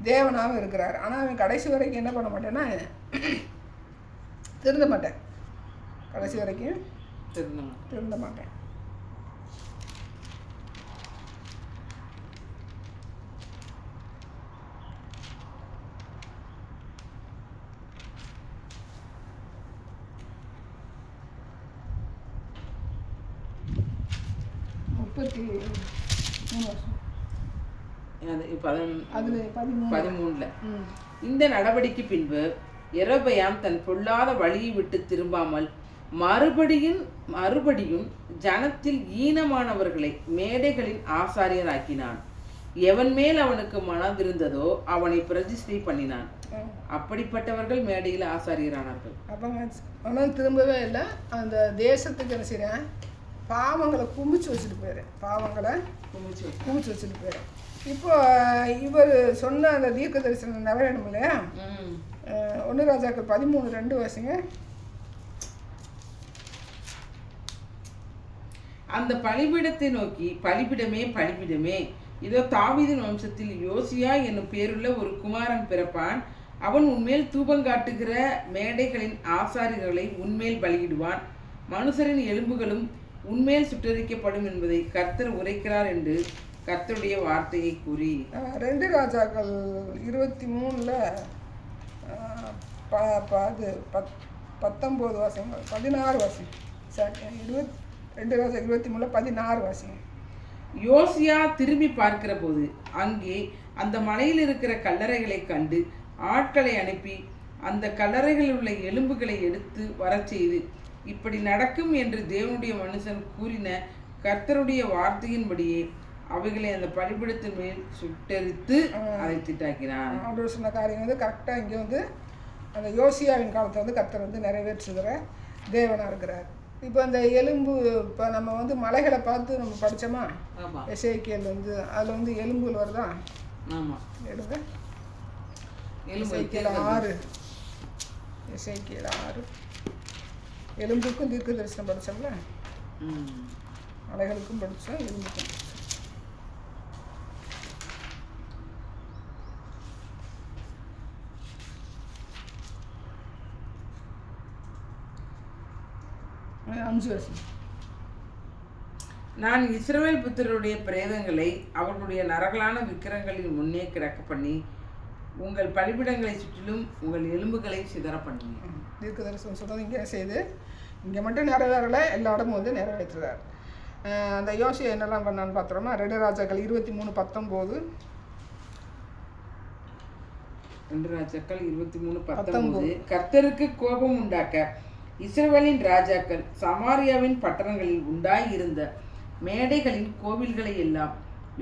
தேவனாவும் இருக்கிறார். ஆனால் அவன் கடைசி வரைக்கும் என்ன பண்ண மாட்டேன்னா திருந்த மாட்டேன். கடைசி வரைக்கும் திருந்த மாட்டேன். அது 13. இந்த நடவடிக்கை பின்பு யெரொபெயாம் தன் பொல்லாத வழியை விட்டு திரும்பாமல் மறுபடியும் ஜனத்தில் ஈனமானவர்களை மேடைகளின் ஆசாரியராக்கினான். எவன் மேல் அவனுக்கு மனதிருந்ததோ அவனை பிரதிஷ்டை பண்ணினான். அப்படிப்பட்டவர்கள் மேடையில் ஆசாரியரானார்கள். ஆனால் திரும்பவே இல்லை. அந்த தேசத்துக்கு என்ன செய்றேன், பாவங்களை குமிச்சு வச்சுட்டு போயிடுறேன். பாவங்களை குமிச்சு வச்சுட்டு போயிடுறேன். இப்போ இவர் சொன்ன அந்த தீர்க்க தரிசனம் நிறைவேறும் இல்லையா? 1 ராஜாக்கள் 13:2 வாசிங்க. அந்த பலிபீடத்தை நோக்கி, பலிபீடமே பலிபீடமே, இதோ தாவீதின் வம்சத்தில் யோசியா என்னும் பேருள்ள ஒரு குமாரன் பிறப்பான். அவன் உன்மேல் தூபங்காட்டுகிற மேடைகளின் ஆசாரியர்களை உன்மேல் பலியிடுவான். மனுஷரின் எலும்புகளும் உன்மேல் சுட்டரிக்கப்படும் என்பதை கர்த்தர் உரைக்கிறார் என்று கர்த்தருடைய வார்த்தையை கூறி. 2 ராஜாக்கள் 23 19 வாசிங்க, 16 வாசிங்க. 2 ராஜா 23 16 வாசிங்க. யோசியா திரும்பி பார்க்கிற போது அங்கே அந்த மலையில் இருக்கிற கல்லறைகளை கண்டு ஆட்களை அனுப்பி அந்த கல்லறைகளில் உள்ள எலும்புகளை எடுத்து வரச் செய்து, இப்படி நடக்கும் என்று தேவனுடைய மனுஷன் கூறின கர்த்தருடைய வார்த்தையின்படியே அவைகளை அந்த பலிபீடத்தின் மேல் சுட்டெரித்து அதை திட்டாக்கினான். அவர் சொன்ன காரியம் வந்து கரெக்டாக இங்கே வந்து அந்த யோசியாவின் காலத்தை வந்து கர்த்தர் வந்து நிறைவேற்றுகிற தேவனாக இருக்கிறார். இப்போ அந்த எலும்பு, இப்போ நம்ம வந்து மலைகளை பார்த்து நம்ம படித்தோமா, எசேக்கியேல் வந்து அதில் வந்து எலும்புகள் வருதா? ஆமாம், எடுங்க. எசேக்கியேல் 6 எலும்புக்கும் தீர்க்க தரிசனம் படித்தோம்ல, மலைகளுக்கும் படித்தோம், எலும்புக்கும் படித்தோம். நான் இஸ்ரவேல் புத்திரருடைய பிரேதங்களை அவர்களுடைய நரகலான விக்கிரங்களின் முன்னே கிடக்க பண்ணி உங்கள் பலிபிடங்களை சுற்றிலும் உங்கள் எலும்புகளை சிதற பண்ணுவேன். தீர்க்க தரிசனம் சொன்னது இங்கே செய்து இங்கே மட்டும் நிறைவேறலை, எல்லா இடமும் வந்து நிறைவேற்றுறார். அந்த யோசியா என்னெல்லாம் பண்ணான்னு பார்த்தோம்னா 2 ராஜாக்கள் 23:19 2 ராஜாக்கள் 23:19 கர்த்தருக்கு கோபம் உண்டாக்க இஸ்ரவேலின் ராஜாக்கள் சமாரியாவின் பட்டணங்களில் உண்டாயிருந்த மேடைகளின் கோவில்களை எல்லாம்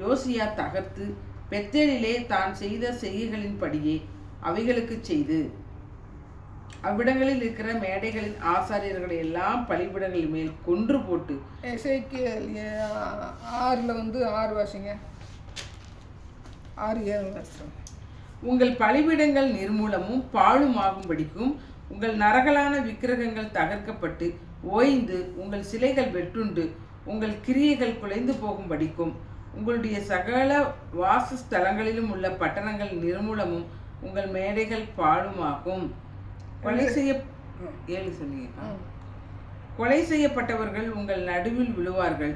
யோசியா தகர்த்து பெத்தேலிலே தான் செய்த செய்கைகளின் படியே அவைகளுக்கு செய்து அவ்விடங்களில் இருக்கிற மேடைகளின் ஆசாரியர்களை எல்லாம் பலிபிடங்கள் மேல் கொன்று போட்டு. எசேக்கியேல் 6 வந்து 6 வாசிங்க, 6-7 வருஷம். உங்கள் பலிபிடங்கள் நிர்மூலமும் பாழுமாகும்படிக்கும் உங்கள் நரகலான விக்கிரகங்கள் தகர்க்கப்பட்டு ஓய்ந்து உங்கள் சிலைகள் வெட்டுண்டு உங்கள் கிரியைகள் குலைந்து போகும்படிக்கும் உங்களுடைய சகல வாசஸ்தலங்களிலும் உள்ள பட்டணங்கள் நிர்மூலமும் உங்கள் மேடைகள் பாழுமாகும். கொலை செய்யப்பட்டவர்கள் உங்கள் நடுவில் விழுவார்கள்.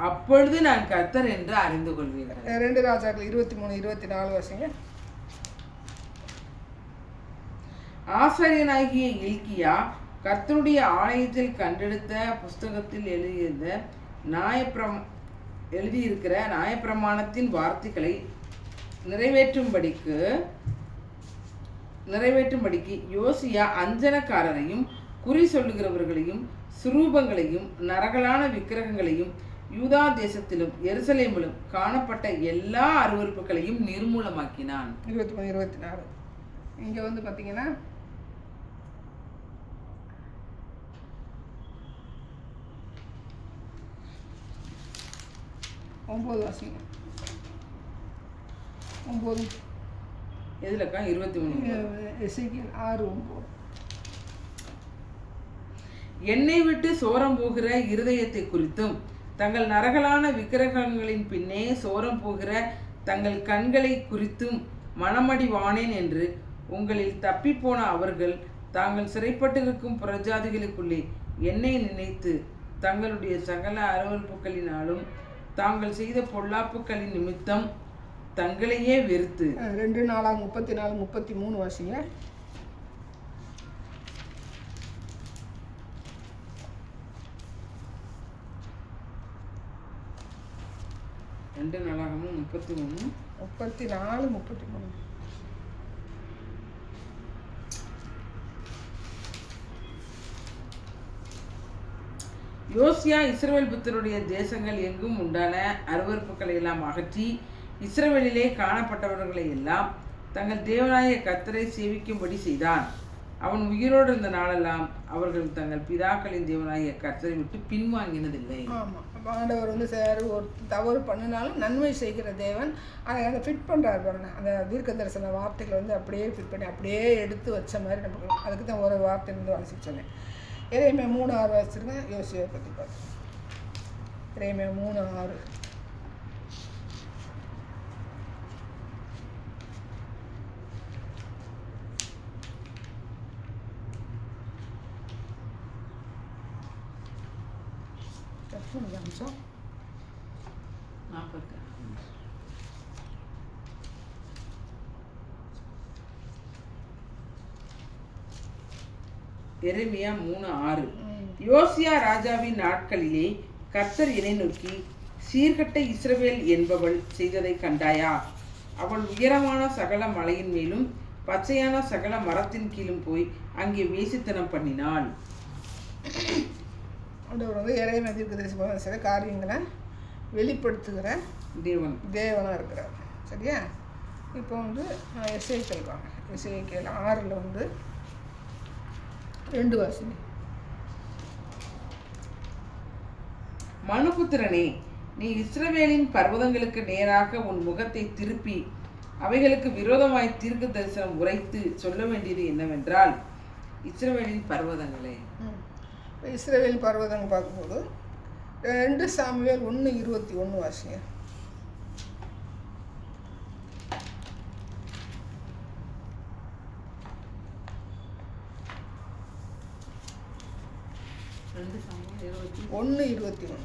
அப்பொழுது நான் கர்த்தர் என்று அறிந்து கொள்வீர்கள். 2 ராஜாக்கள் 23-24 வருஷங்க. ஆசாரியனாகிய இல்கியா கர்த்தருடைய ஆலயத்தில் கண்டெடுத்த புஸ்தகத்தில் எழுதியிருக்கிற நியாயப்பிரமாணத்தின் வார்த்தைகளை நிறைவேற்றும்படிக்கு யோசியா அஞ்சனக்காரரையும் குறி சொல்லுகிறவர்களையும் சுரூபங்களையும் நரகலான விக்கிரகங்களையும் யூதா தேசத்திலும் எருசலேமிலும் காணப்பட்ட எல்லா அருவருப்புகளையும் நிர்மூலமாக்கினான். 23-24 இங்கே வந்து பார்த்தீங்கன்னா 9 வாசிங்க. 9. எதுலக்கா 23? எசேக்கியேல் 6:9. என்னை விட்டு சோரம் போகிற இருதயத்தை குறித்தும் தங்கள் நரகலான விக்கிரகங்களின் பின்னே சோரம் போகிற தங்கள் கண்களை குறித்தும் மனமடிவானேன் என்று உங்களில் தப்பிப்போன அவர்கள் தாங்கள் சிறைப்பட்டிருக்கும் புறஜாதிகளுக்குள்ளே என்னை நினைத்து தங்களுடைய சகல அருவருப்புகளினாலும் தாங்கள் செய்த பொல்லாப்புகளின் நிமித்தம் தங்களையே வெறுத்து. 2 நாளாகமம் 34:33 வாசிங்க. 2 நாளாகமம் 33 34:33. யோசியா இஸ்ரவேல் புத்தருடைய தேசங்கள் எங்கும் உண்டான அருவருப்புகளை எல்லாம் அகற்றி இஸ்ரவேலிலே காணப்பட்டவர்களை எல்லாம் தங்கள் தேவனாய கர்த்தரை சேவிக்கும்படி செய்தான். அவன் உயிரோடு இருந்த நாளெல்லாம் அவர்கள் தங்கள் பிதாக்களின் தேவனாய கர்த்தரை விட்டு பின்வாங்கினதில்லை. ஆமாம், ஆண்டவர் வந்து ஒரு தவறு பண்ணினாலும் நன்மை செய்கிற தேவன். அதை ஃபிட் பண்ணுறாரு பாருங்க. அந்த தீர்க்க தரிசன வார்த்தைகளை வந்து அப்படியே ஃபிட் பண்ணி அப்படியே எடுத்து வச்ச மாதிரி நமக்கு. அதுக்கு தான் ஒரு வார்த்தை வந்து வாசிக்க சொன்னேன். எரேமியா 3:6 வாசிச்சிருங்க. யோசியை பற்றி பார்த்து எரேமியா 3:6. அம்சம் 40. எரேமியா 3:6. யோசியா ராஜாவின் நாட்களிலே கர்த்தர் என்னை நோக்கி, சீர்கட்ட இஸ்ரவேல் என்பவள் செய்ததை கண்டாயா? அவள் உயரமான சகல மலையின் மேலும் பச்சையான சகல மரத்தின் கீழும் போய் அங்கே வேசித்தனம் பண்ணினாள். ஆண்டவர் வந்து எரேமியா தீர்க்கதரிசி சில காரியங்களை வெளிப்படுத்துகிற தேவனாக இருக்கிறார். சரியா? இப்போ வந்து எசேக்கியேல் வாங்க. எசேக்கியேல் 6 வந்து 2 வாசிங்க. மனுபுத்திரனே, நீ இஸ்ரவேலின் பர்வதங்களுக்கு நேராக உன் முகத்தை திருப்பி அவைகளுக்கு விரோதமாய் தீர்க்க தரிசனம் உரைத்து சொல்ல வேண்டியது என்னவென்றால், இஸ்ரவேலின் பர்வதங்களே. இஸ்ரவேல் பர்வதங்கள் பார்க்கும்போது 2 சாமுவேல் 1:21 வாசிங்க. 1:21.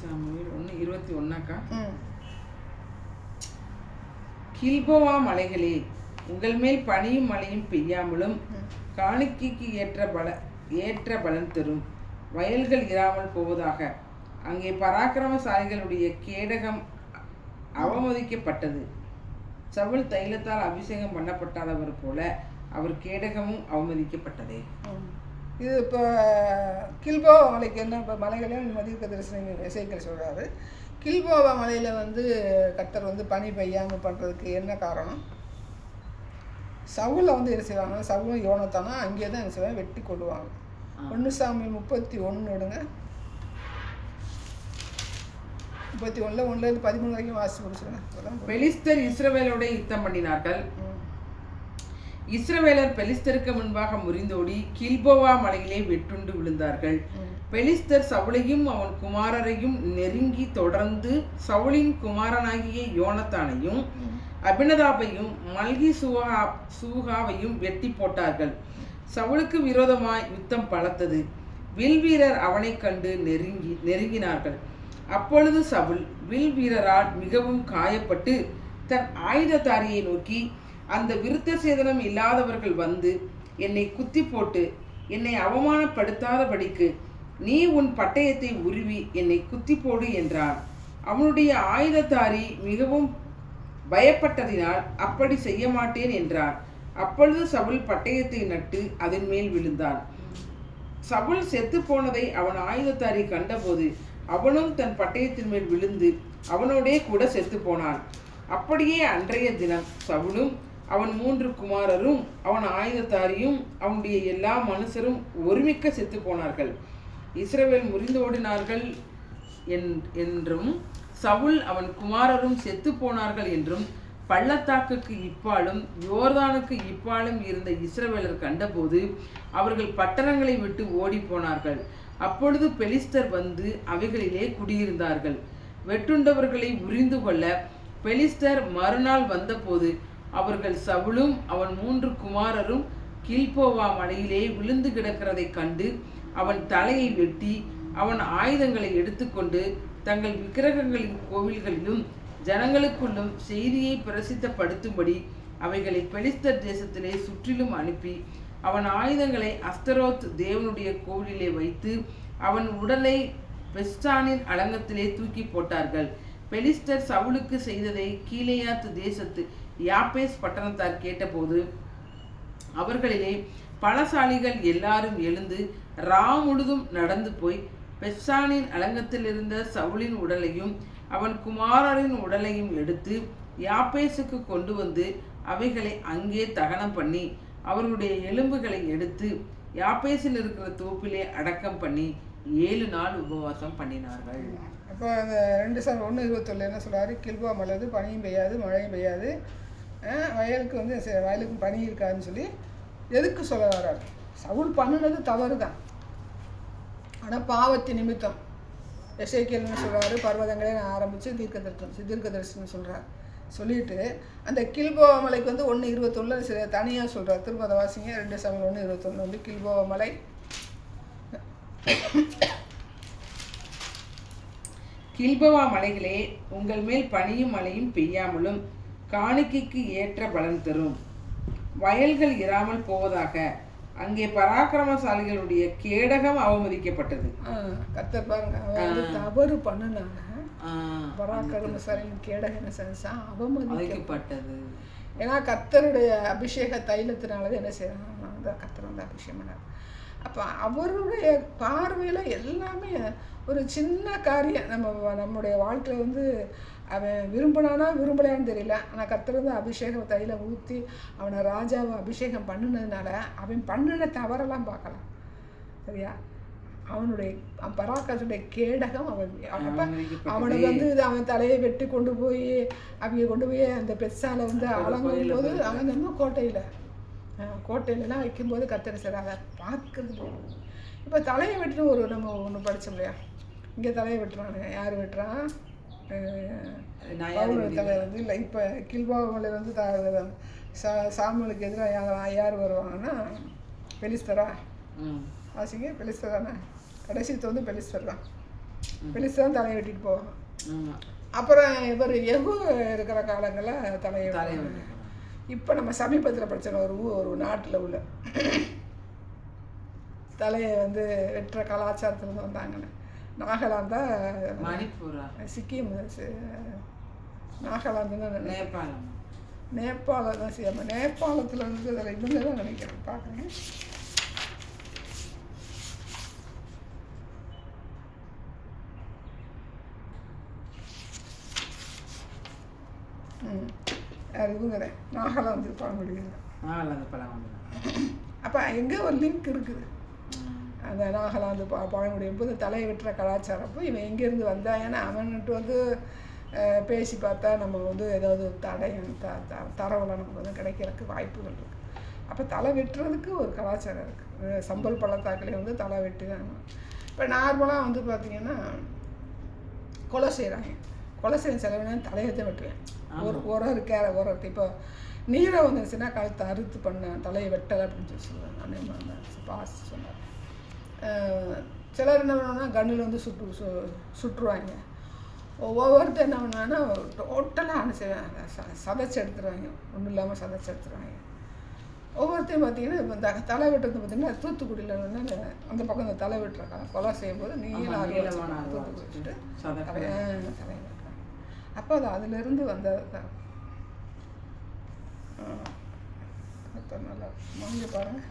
சாமுவேல் 1:21. கில்போவா மலைகளே, உங்கள் மேல் பனியும் மழையும் பெய்யாமலும் காணிக்கைக்கு ஏற்ற பலன் தரும் வயல்கள் இராமல் போவதாக. அங்கே பராக்கிரமசாலிகளுடைய கேடகம் அவமதிக்கப்பட்டது. சவுல் தைலத்தால் அபிஷேகம் பண்ணப்பட்டாதவர் போல அவர் கேடகமும் அவமதிக்கப்பட்டதே. இது இப்போ கில்போவா மலைக்கு என்ன, இப்போ மலைகளையும் மதிக்க தரிசனம் எசேக்கியேல் சொல்கிறாரு. கில்போவா மலையில் வந்து கர்த்தர் வந்து பனி பெய்யாமல் பண்ணுறதுக்கு என்ன காரணம்? சவுலை வந்து என்ன செய்வாங்க, சவுலும் யோனத்தானா அங்கேயே தான் என்ன செய்வாங்க, வெட்டி கொள்ளுவாங்க. 1 சாமுவேல் 31 எடுங்க. 31 1 13 வரைக்கும் வாசிச்சு முடிச்சுருங்க. பெலிஸ்தர் இஸ்ரவேலோட யுத்தம் பண்ணினார்கள். இஸ்ரவேலர் பெலிஸ்தருக்கு முன்பாக முறிந்தோடி கில்போவா மலையிலே வெட்டுண்டு விழுந்தார்கள். பெலிஸ்தர் சவுலையும் அவன் குமாரரையும் நெருங்கி தொடர்ந்து சவுலின் குமாரனாகிய யோனத்தானையும் அபினதாபையும் மல்கி சூகாவையும் வெட்டி போட்டார்கள். சவுலுக்கு விரோதமாய் யுத்தம் பலத்தது. வில் வீரர் அவனை கண்டு நெருங்கினார்கள். அப்பொழுது சவுல் வில் வீரரால் மிகவும் காயப்பட்டு தன் ஆயுததாரியை நோக்கி, அந்த விருத்த சேதனம் இல்லாதவர்கள் வந்து என்னை குத்தி போட்டு என்னை அவமானப்படுத்தாதபடிக்கு நீ உன் பட்டயத்தை உருவி என்னை குத்தி போடு என்றான். அவனுடைய ஆயுததாரி மிகவும் பயப்பட்டதினால் அப்படி செய்ய மாட்டேன் என்றான். அப்பொழுது சவுல் பட்டயத்தை நட்டு அதன் மேல் விழுந்தான். சவுல் செத்து போனதை அவன் ஆயுததாரி கண்டபோது அவனும் தன் பட்டயத்தின் மேல் விழுந்து அவனோடே கூட செத்து போனான். அப்படியே அன்றைய தினம் சவுலும் அவன் 3 குமாரரும் அவன் ஆயுதத்தாரியும் அவனுடைய எல்லா மனுஷரும் ஒருமிக்க செத்து போனார்கள். இஸ்ரவேல் முறிந்தோடினார்கள் என்றும் சவுல் அவன் குமாரரும் செத்து போனார்கள் என்றும் பள்ளத்தாக்குக்கு இப்பாலும் யோர்தானுக்கு இப்பாலும் இருந்த இஸ்ரவேலர் கண்டபோது அவர்கள் பட்டணங்களை விட்டு ஓடி போனார்கள். அப்பொழுது பெலிஸ்தர் வந்து அவைகளிலே குடியிருந்தார்கள். வெட்டுண்டவர்களை உரிந்து கொள்ள பெலிஸ்தர் மறுநாள் வந்தபோது அவர்கள் சவுலும் அவன் 3 குமாரரும் கில்போவா மலையிலே விழுந்து கிடக்கிறதை கண்டு அவன் தலையை வெட்டி அவன் ஆயுதங்களை எடுத்துக்கொண்டு தங்கள் விக்கிரகங்களின் கோவில்களிலும் ஜனங்களுக்குள்ளும் செய்தியை பிரசித்தப்படுத்தும்படி அவைகளை பெலிஸ்தர் தேசத்திலே சுற்றிலும் அனுப்பி அவன் ஆயுதங்களை அஸ்தரோத் தேவனுடைய கோவிலிலே வைத்து அவன் உடலை பெஸ்டானின் அலங்கத்திலே தூக்கி போட்டார்கள். பெலிஸ்தர் சவுலுக்கு செய்ததை கீலேயாத் தேசத்து யாப்பேஸ் பட்டணத்தார் கேட்டபோது அவர்களிலே பலசாலிகள் எல்லாரும் எழுந்து முழுதும் நடந்து போய் பெஸ்டானின் அலங்கத்தில் இருந்த சவுலின் உடலையும் அவன் குமாரரின் உடலையும் எடுத்து யாப்பேசுக்கு கொண்டு வந்து அவைகளை அங்கே தகனம் பண்ணி அவர்களுடைய எலும்புகளை எடுத்து யாப்பேசில் இருக்கிற தோப்பிலே அடக்கம் பண்ணி 7 நாள் உபவாசம் பண்ணினார்கள். அப்போ அந்த 2 என்ன சொல்றாரு? கில்போவா மலது, பனியும் பெய்யாது மழையும் பெய்யாது, வயலுக்கு வந்து வயலுக்கு பனி இருக்காதுன்னு சொல்லி எதுக்கு சொல்ல வர்றாரு? சவுல் பண்ணினது தவறு தான், ஆனால் பாவத்தின் நிமித்தம். எசேக்கியல்னு சொல்கிறாரு, பர்வதங்களே நான் ஆரம்பித்து தீர்க்கதரிசனம் சொல்கிறார். சொல்லிட்டு அந்த கில்போவா மலைக்கு வந்து 1:21 தனியாக சொல்கிறார். திரும்ப அதை வாசிங்க. 2 சாமுவேல் 1:21 வந்து கில்போவா மலை. கில்போவா மலைகளே, உங்கள் மேல் பனியும் மழையும் பெய்யாமலும் காணிக்கைக்கு ஏற்ற பலன் தரும். வயல்கள் இராமல் போவதாக. அங்கே பராக்கிரமசாலிகளுடைய கேடகம் அவமதிக்கப்பட்டது. கர்த்தர் பாருங்க, தவறு பண்ணினாங்க. பராக்கிரமசாலியின் கேடகம் அவமதிக்கப்பட்டது. ஏன்னா கர்த்தருடைய அபிஷேக தைலத்தினாலதான் என்ன செய்யறாங்க? கர்த்தர் வந்து அபிஷேகம் பண்ணார். அப்போ அவருடைய பார்வையில் எல்லாமே ஒரு சின்ன காரியம். நம்முடைய வாழ்க்கையில் வந்து அவன் விரும்பினானா விரும்பலையான்னு தெரியல, ஆனால் கர்த்தர் வந்து அபிஷேகம் தைலம் ஊற்றி அவனை ராஜாவை அபிஷேகம் பண்ணினதுனால அவன் பண்ணின தவறெல்லாம் பார்க்கலாம். சரியா? அவனுடைய பராக்கத்துடைய கேடகம் அவனை வந்து அவன் தலையை வெட்டி கொண்டு போய் அவங்க கொண்டு போய் அந்த பெருசால வந்து அலங்கும் போது அவன் இன்னும் கோட்டையிலலாம் வைக்கும்போது கர்த்தர் சார் அதை பார்க்கறது. இப்போ தலையை வெட்டுன்னு நம்ம ஒன்று படித்தோம் இல்லையா? இங்கே தலையை வெட்டுறானுங்க. யார் வெட்டுறான்? தலை வந்து இல்லை. இப்போ கில்போவா மலை வந்து சாமுவேலுக்கு எதிராக யார் வருவாங்கன்னா பெலிஸ்தரா. வாசிங்க, பெலிஸ்தர் தானே. கடைசி வந்து பெலிஸ்தர் தான். பெலிஸ்தர் தான் தலையை வெட்டிட்டு போவாங்க. அப்புறம் இவர் யெகூ இருக்கிற காலங்களில் தலையை. இப்போ நம்ம சமீபத்தில் படித்த ஒரு நாட்டில் உள்ள தலையை வந்து வெட்டுற கலாச்சாரத்துலேருந்து வந்தாங்கன்னு. நாகாலாந்தா, மணிப்பூரா, சிக்கிம், நாகாலாந்து தான், நேபாளம் தான் செய்யாமல் நேபாளத்தில் இருந்து அதில் இவங்க தான் நினைக்கிறேன். பார்க்குறேன். யார்? இவங்க நாகாலாந்து பழங்குடிகள். அப்போ எங்கே ஒரு லிங்க் இருக்குது. அந்த நாகாலாந்து பழங்குடியும் போது தலையை வெட்டுற கலாச்சாரம். அப்போ இவன் எங்கேருந்து வந்தா? ஏன்னா அவன்கிட்ட வந்து பேசி பார்த்தா நம்ம வந்து ஏதாவது தரவெல்லாம் நமக்கு வந்து கிடைக்கிறதுக்கு வாய்ப்புகள் இருக்குது. அப்போ தலை வெட்டுறதுக்கு ஒரு கலாச்சாரம் இருக்குது. சம்பல் பள்ளத்தாக்கிலே வந்து தலை வெட்டி தான். இப்போ நார்மலாக வந்து பார்த்திங்கன்னா கொலை செய்கிறாங்க. கொலை செய்ய செலவினா தலையத்தை வெட்டுவேன். ஒரு இப்போ நீரை வந்துச்சுன்னா கழுத்தை அறுத்து பண்ண தலையை வெட்டலை அப்படின்னு சொல்லி சொல்லுவேன். பாஸ் சொன்னார். சிலர் என்ன பண்ணுவாங்கன்னா கண்ணில் வந்து சுட்டுருவாங்க. ஒவ்வொருத்தர் என்ன பண்ணுவாங்கன்னா டோட்டலாக என்ன செய்வாங்க, சதைச்சி எடுத்துருவாங்க. ஒன்றும் இல்லாமல் சதைச்சி எடுத்துருவாங்க. ஒவ்வொருத்தையும் பார்த்தீங்கன்னா இப்போ இந்த தலை வெட்டுறது பார்த்தீங்கன்னா தூத்துக்குடியில் வந்து அந்த பக்கம் இந்த தலை வெட்டுறாங்க. கொலை செய்யும்போது நீளமான தூத்து வச்சுட்டு தலையை வெட்டுறாங்க. அப்போ அது அதிலிருந்து வந்தது தான். நல்லா வாங்கி பாருங்கள்.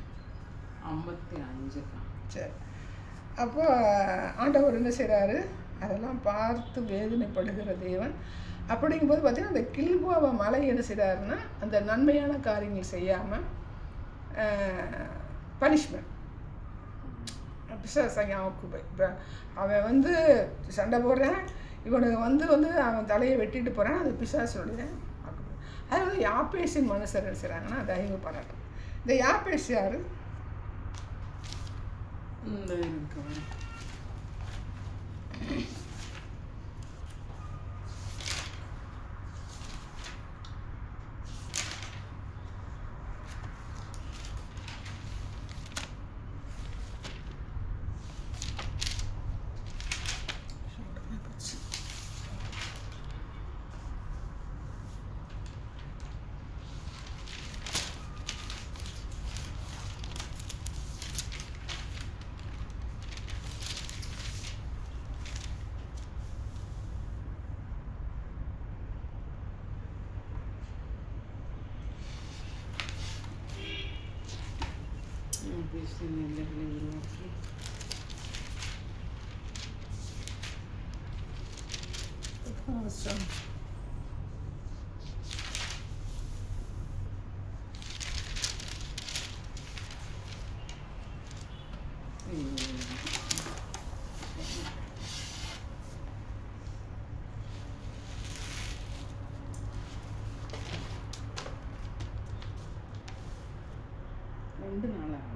55 சரி. அப்போ ஆண்டவர் என்ன செய்கிறாரு, அதெல்லாம் பார்த்து வேதனைப்படுகிற தேவன். அப்படிங்கும்போது பார்த்தீங்கன்னா அந்த கில்போவா மலை என்ன செய்கிறாருன்னா அந்த நன்மையான காரியங்கள் செய்யாமல் பனிஷ்மெண்ட் பிசாசாங்க அவன் இப்போ அவன் வந்து சண்டை போடுறான், இவனுக்கு வந்து அவன் தலையை வெட்டிட்டு போகிறான். அது பிசாசுடைய ஆக்குபை. அது வந்து யாப்பேசின் மனுஷர் என்ன செய்கிறாங்கன்னா தயவு பாராட்டும். இந்த யாப்பேஸ் யார்? எல்லைகளை உருவாக்கி ரெண்டு நாளாக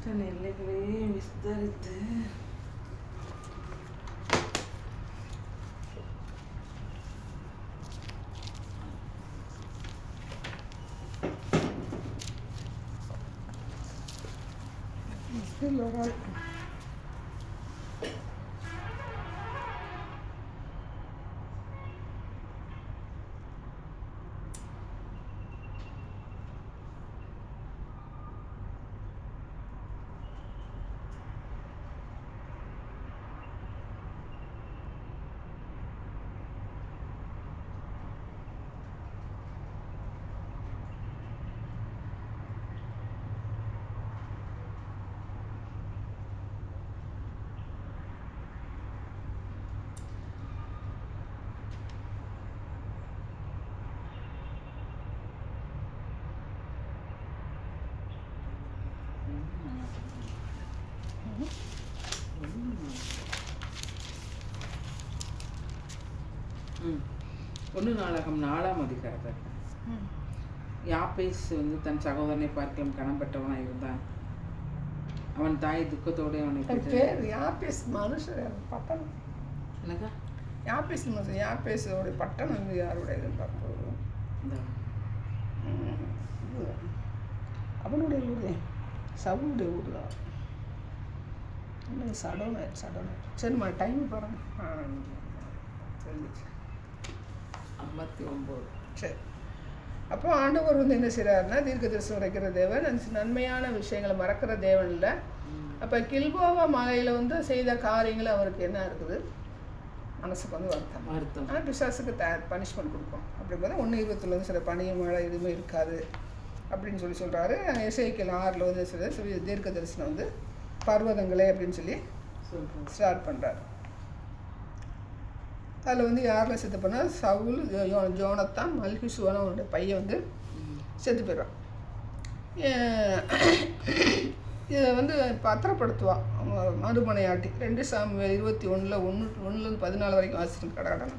தன் எல்லைகளையே விஸ்தரித்து ஒன்று நாளாகம் 4ஆம் அதிகாரத்தை யாப்பேஸ் வந்து தன் சகோதரனை பார்க்கலாம் கனம் பெற்றவனாக இருந்தான். அவன் தாய் துக்கத்தோடு அவனை பேர் யாப்பேஸ் மனுஷர் பட்டணம். என்னக்கா யாப்பேஸ் மனுஷன் யாப்பேஸோடைய பட்டணம் வந்து யாருடைய பார்க்கும்போது அவனுடைய ஊர் சவுனுடைய ஊர் தான். சடோனாயிரு சரிம்மா டைம் பாருங்க. தெரிஞ்சிச்சு 59. சரி. அப்போ ஆண்டவர் வந்து என்ன செய்கிறாருன்னா தீர்க்க தரிசனம் உரைக்கிற தேவன், நன்மையான விஷயங்களை மறக்கிற தேவன் இல்லை. அப்போ கில்போவா மலையில் வந்து செய்த காரியங்கள் அவருக்கு என்ன இருக்குது, மனசுக்கு வந்து வருத்தம். ஆனால் பிசாசுக்கு பனிஷ்மெண்ட் கொடுக்கும். அப்படிங்கும்போது 1:20 சில பனியும் மழை எதுவுமே இருக்காது அப்படின்னு சொல்கிறாரு. எசேக்கியேல் 6 வந்து தீர்க்க தரிசனம் வந்து பர்வதங்களே அப்படின்னு சொல்லி ஸ்டார்ட் பண்ணுறாரு. அதில் வந்து யாரெல்லாம் செத்து போனால் சவுல், ஜோனத்தான், மல்கிசூவான அவனுடைய பையன் வந்து செத்து போயிடுவான். இதை வந்து பத்திரப்படுத்துவான் மறுமனையாட்டி. 2 சாமுவேல் 21 14 வரைக்கும் வாசிட்டு கடகடனா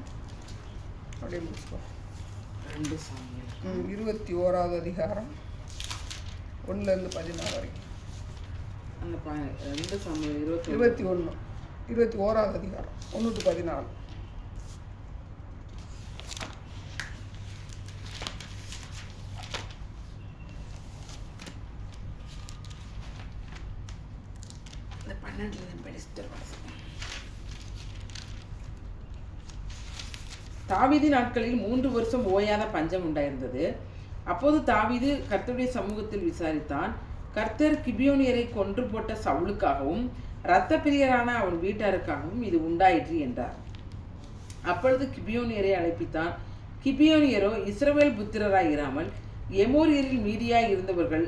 அப்படியே முடிச்சுப்போம். 2 சாமுவேல் 21வது அதிகாரம் 1-14 வரைக்கும். அந்த 2 சாமுவேல் 21வது அதிகாரம் 1-14. தாவீது நாட்களில் 3 வருஷம் ஓயாத பஞ்சம் உண்டாயிருந்தது. அப்போது தாவீது கர்த்தருடைய சமூகத்தில் விசாரித்தான். கர்த்தர் கிபியோனியரை கொன்று போட்ட சவுலுக்காகவும் இரத்த பிரியரான அவன் வீட்டாருக்காகவும் இது உண்டாயிற்று என்றார். அப்பொழுது கிபியோனியரை அழைப்பித்தான். கிபியோனியரோ இஸ்ரவேல் புத்திரராய் இராமல் எமோரியரில் மீதியாய் இருந்தவர்கள்.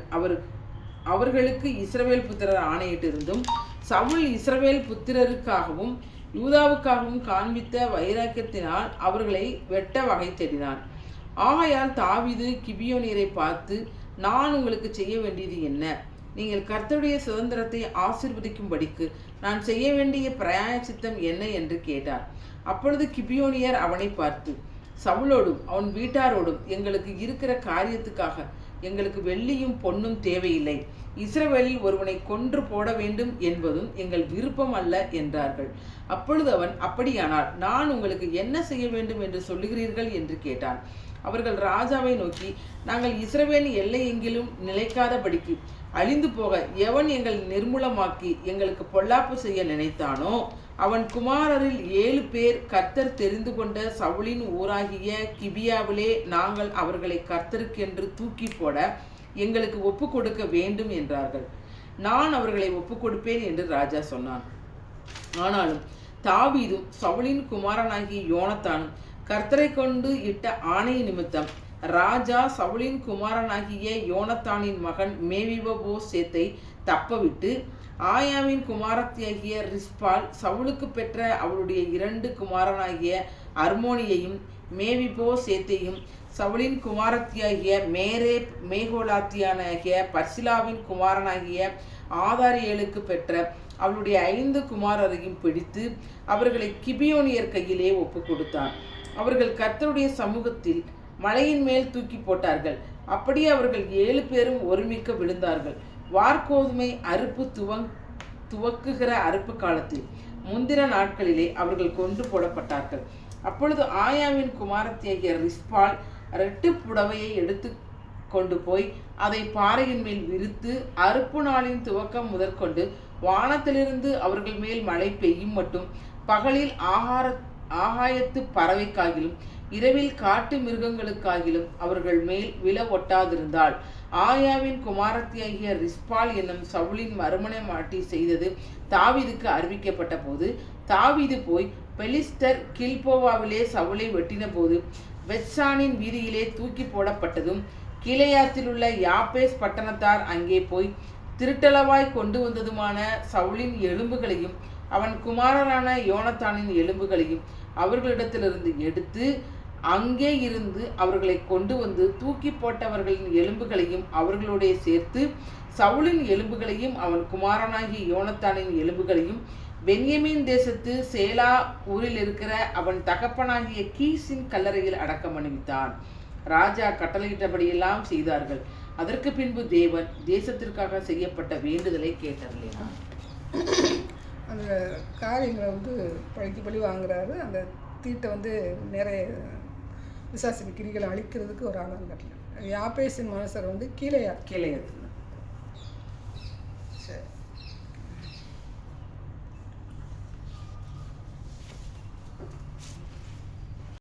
அவர்களுக்கு இஸ்ரவேல் புத்திரர் ஆணையிட்டு இருந்தும் சவுல் இஸ்ரவேல் புத்திரருக்காகவும் யூதாவுக்காகவும் காண்பித்த வைராக்கியத்தினால் அவர்களை வெட்ட வகை தேடினான். ஆகையால் தாவீது கிபியோனியரை பார்த்து, நான் உங்களுக்கு செய்ய வேண்டியது என்ன? நீங்கள் கர்த்தருடைய சுதந்திரத்தை ஆசீர்வதிக்கும்படிக்கு நான் செய்ய வேண்டிய பிராயச்சித்தம் என்ன என்று கேட்டார். அப்பொழுது கிபியோனியர் அவனை பார்த்து, சவுலோடும் அவன் வீட்டாரோடும் எங்களுக்கு இருக்கிற காரியத்துக்காக எங்களுக்கு வெள்ளியும் பொன்னும் தேவையில்லை. இஸ்ரவேலில் ஒருவனை கொன்று போட வேண்டும் என்பதும் எங்கள் விருப்பம் அல்ல என்றார்கள். அப்பொழுது அவன், அப்படியானால் நான் உங்களுக்கு என்ன செய்ய வேண்டும் என்று சொல்லுகிறீர்கள் என்று கேட்டான். அவர்கள் ராஜாவை நோக்கி, நாங்கள் இஸ்ரவேல் எல்லை எங்கிலும் நிலைக்காதபடிக்கு அழிந்து போக எவன் எங்கள் நிர்மூலமாக்கி எங்களுக்கு பொல்லாப்பு செய்ய நினைத்தானோ அவன் குமாரரில் 7 பேர் கர்த்தர் தெரிந்து கொண்ட சவுலின் ஊராகிய கிபியாவிலே நாங்கள் அவர்களை கர்த்தருக்கென்று தூக்கி போட எங்களுக்கு ஒப்பு கொடுக்க வேண்டும் என்றார்கள். நான் அவர்களை ஒப்பு கொடுப்பேன் என்று ராஜா சொன்னான். ஆனாலும் தாவீதும் சவுலின் குமாரனாகிய யோனத்தானும் கர்த்தரை கொண்டு இட்ட ஆணை நிமித்தம் ராஜா சவுலின் குமாரனாகிய யோனத்தானின் மகன் மேவிபோசேத்தை தப்பவிட்டு ஆயாவின் குமாரத்தியாகிய ரிஸ்பால் சவுலுக்கு பெற்ற அவளுடைய 2 குமாரனாகிய அர்மோனியையும் மேவிபோசேத்தையும் சவுலின் குமாரத்தியாகிய மேகோலாத்தியானாகிய பர்சிலாவின் குமாரனாகிய ஆதாரியேலுக்கு பெற்ற அவளுடைய 5 குமாரரையும் பிடித்து அவர்களை கிபியோனியர் கையிலே ஒப்பு கொடுத்தான். அவர்கள் கர்த்தருடைய சமூகத்தில் மலையின் மேல் தூக்கி போட்டார்கள். அப்படியே அவர்கள் 7 பேரும் ஒருமிக்க விழுந்தார்கள். வார்கோதுமை அறுப்பு துவக்குகிற அறுப்பு காலத்தில் முந்தின நாட்களிலே அவர்கள் கொன்று போடப்பட்டார்கள். அப்பொழுது ஆயாவின் குமாரத்தியாகிய ரிஸ்பால் 2 புடவையை எடுத்து கொண்டு போய் அதை பாறையின் மேல் விரித்து அறுப்பு நாளின் துவக்கம் முதற்கொண்டு வானத்திலிருந்து அவர்கள் மேல் மழை பெய்யும் மட்டும் பகலில் ஆகாயத்து பறவைக்காகிலும் இரவில் காட்டு மிருகங்களுக்காகிலும் அவர்கள் மேல் விழ ஒட்டாதிருந்தாள். ஆயாவின் குமாரத்தியாகிய ரிஸ்பால் என்னும் சவுலின் மறுமண மாட்டி செய்தது தாவீதுக்கு அறிவிக்கப்பட்ட போது தாவீது போய் பெலிஸ்தர் கில்போவாவிலே சவுலை வெட்டின போது பெத்சானின் வீதியிலே தூக்கி போடப்பட்டதும் கீலேயாத்தில் உள்ள யாபேஸ் பட்டணத்தார் அங்கே போய் திருட்டளவாய் கொண்டு வந்ததுமான சவுலின் எலும்புகளையும் அவன் குமாரரான யோனத்தானின் எலும்புகளையும் அவர்களிடத்திலிருந்து எடுத்து அங்கே இருந்து அவர்களை கொண்டு வந்து தூக்கி போட்டவர்களின் எலும்புகளையும் அவர்களுடைய சேர்த்து சவுலின் எலும்புகளையும் அவன் குமாரனாகிய யோனத்தானின் எலும்புகளையும் பென்யமீன் தேசத்து சேலா ஊரில் இருக்கிற அவன் தகப்பனாகிய கீசின் கல்லறையில் அடக்கம் அணிவித்தான். ராஜா கட்டளையிட்டபடியெல்லாம் செய்தார்கள். அதற்கு பின்பு தேவன் தேசத்திற்காக செய்யப்பட்ட வேண்டுதலை கேட்டறியா. அந்த காரியங்களை வந்து பழி வாங்குறாரு. அந்த தீட்டை வந்து நிறைய விசாசின் கிரிகளை அழிக்கிறதுக்கு ஒரு ஆளாங்க. யாபேசின் மனுஷர் வந்து கீழே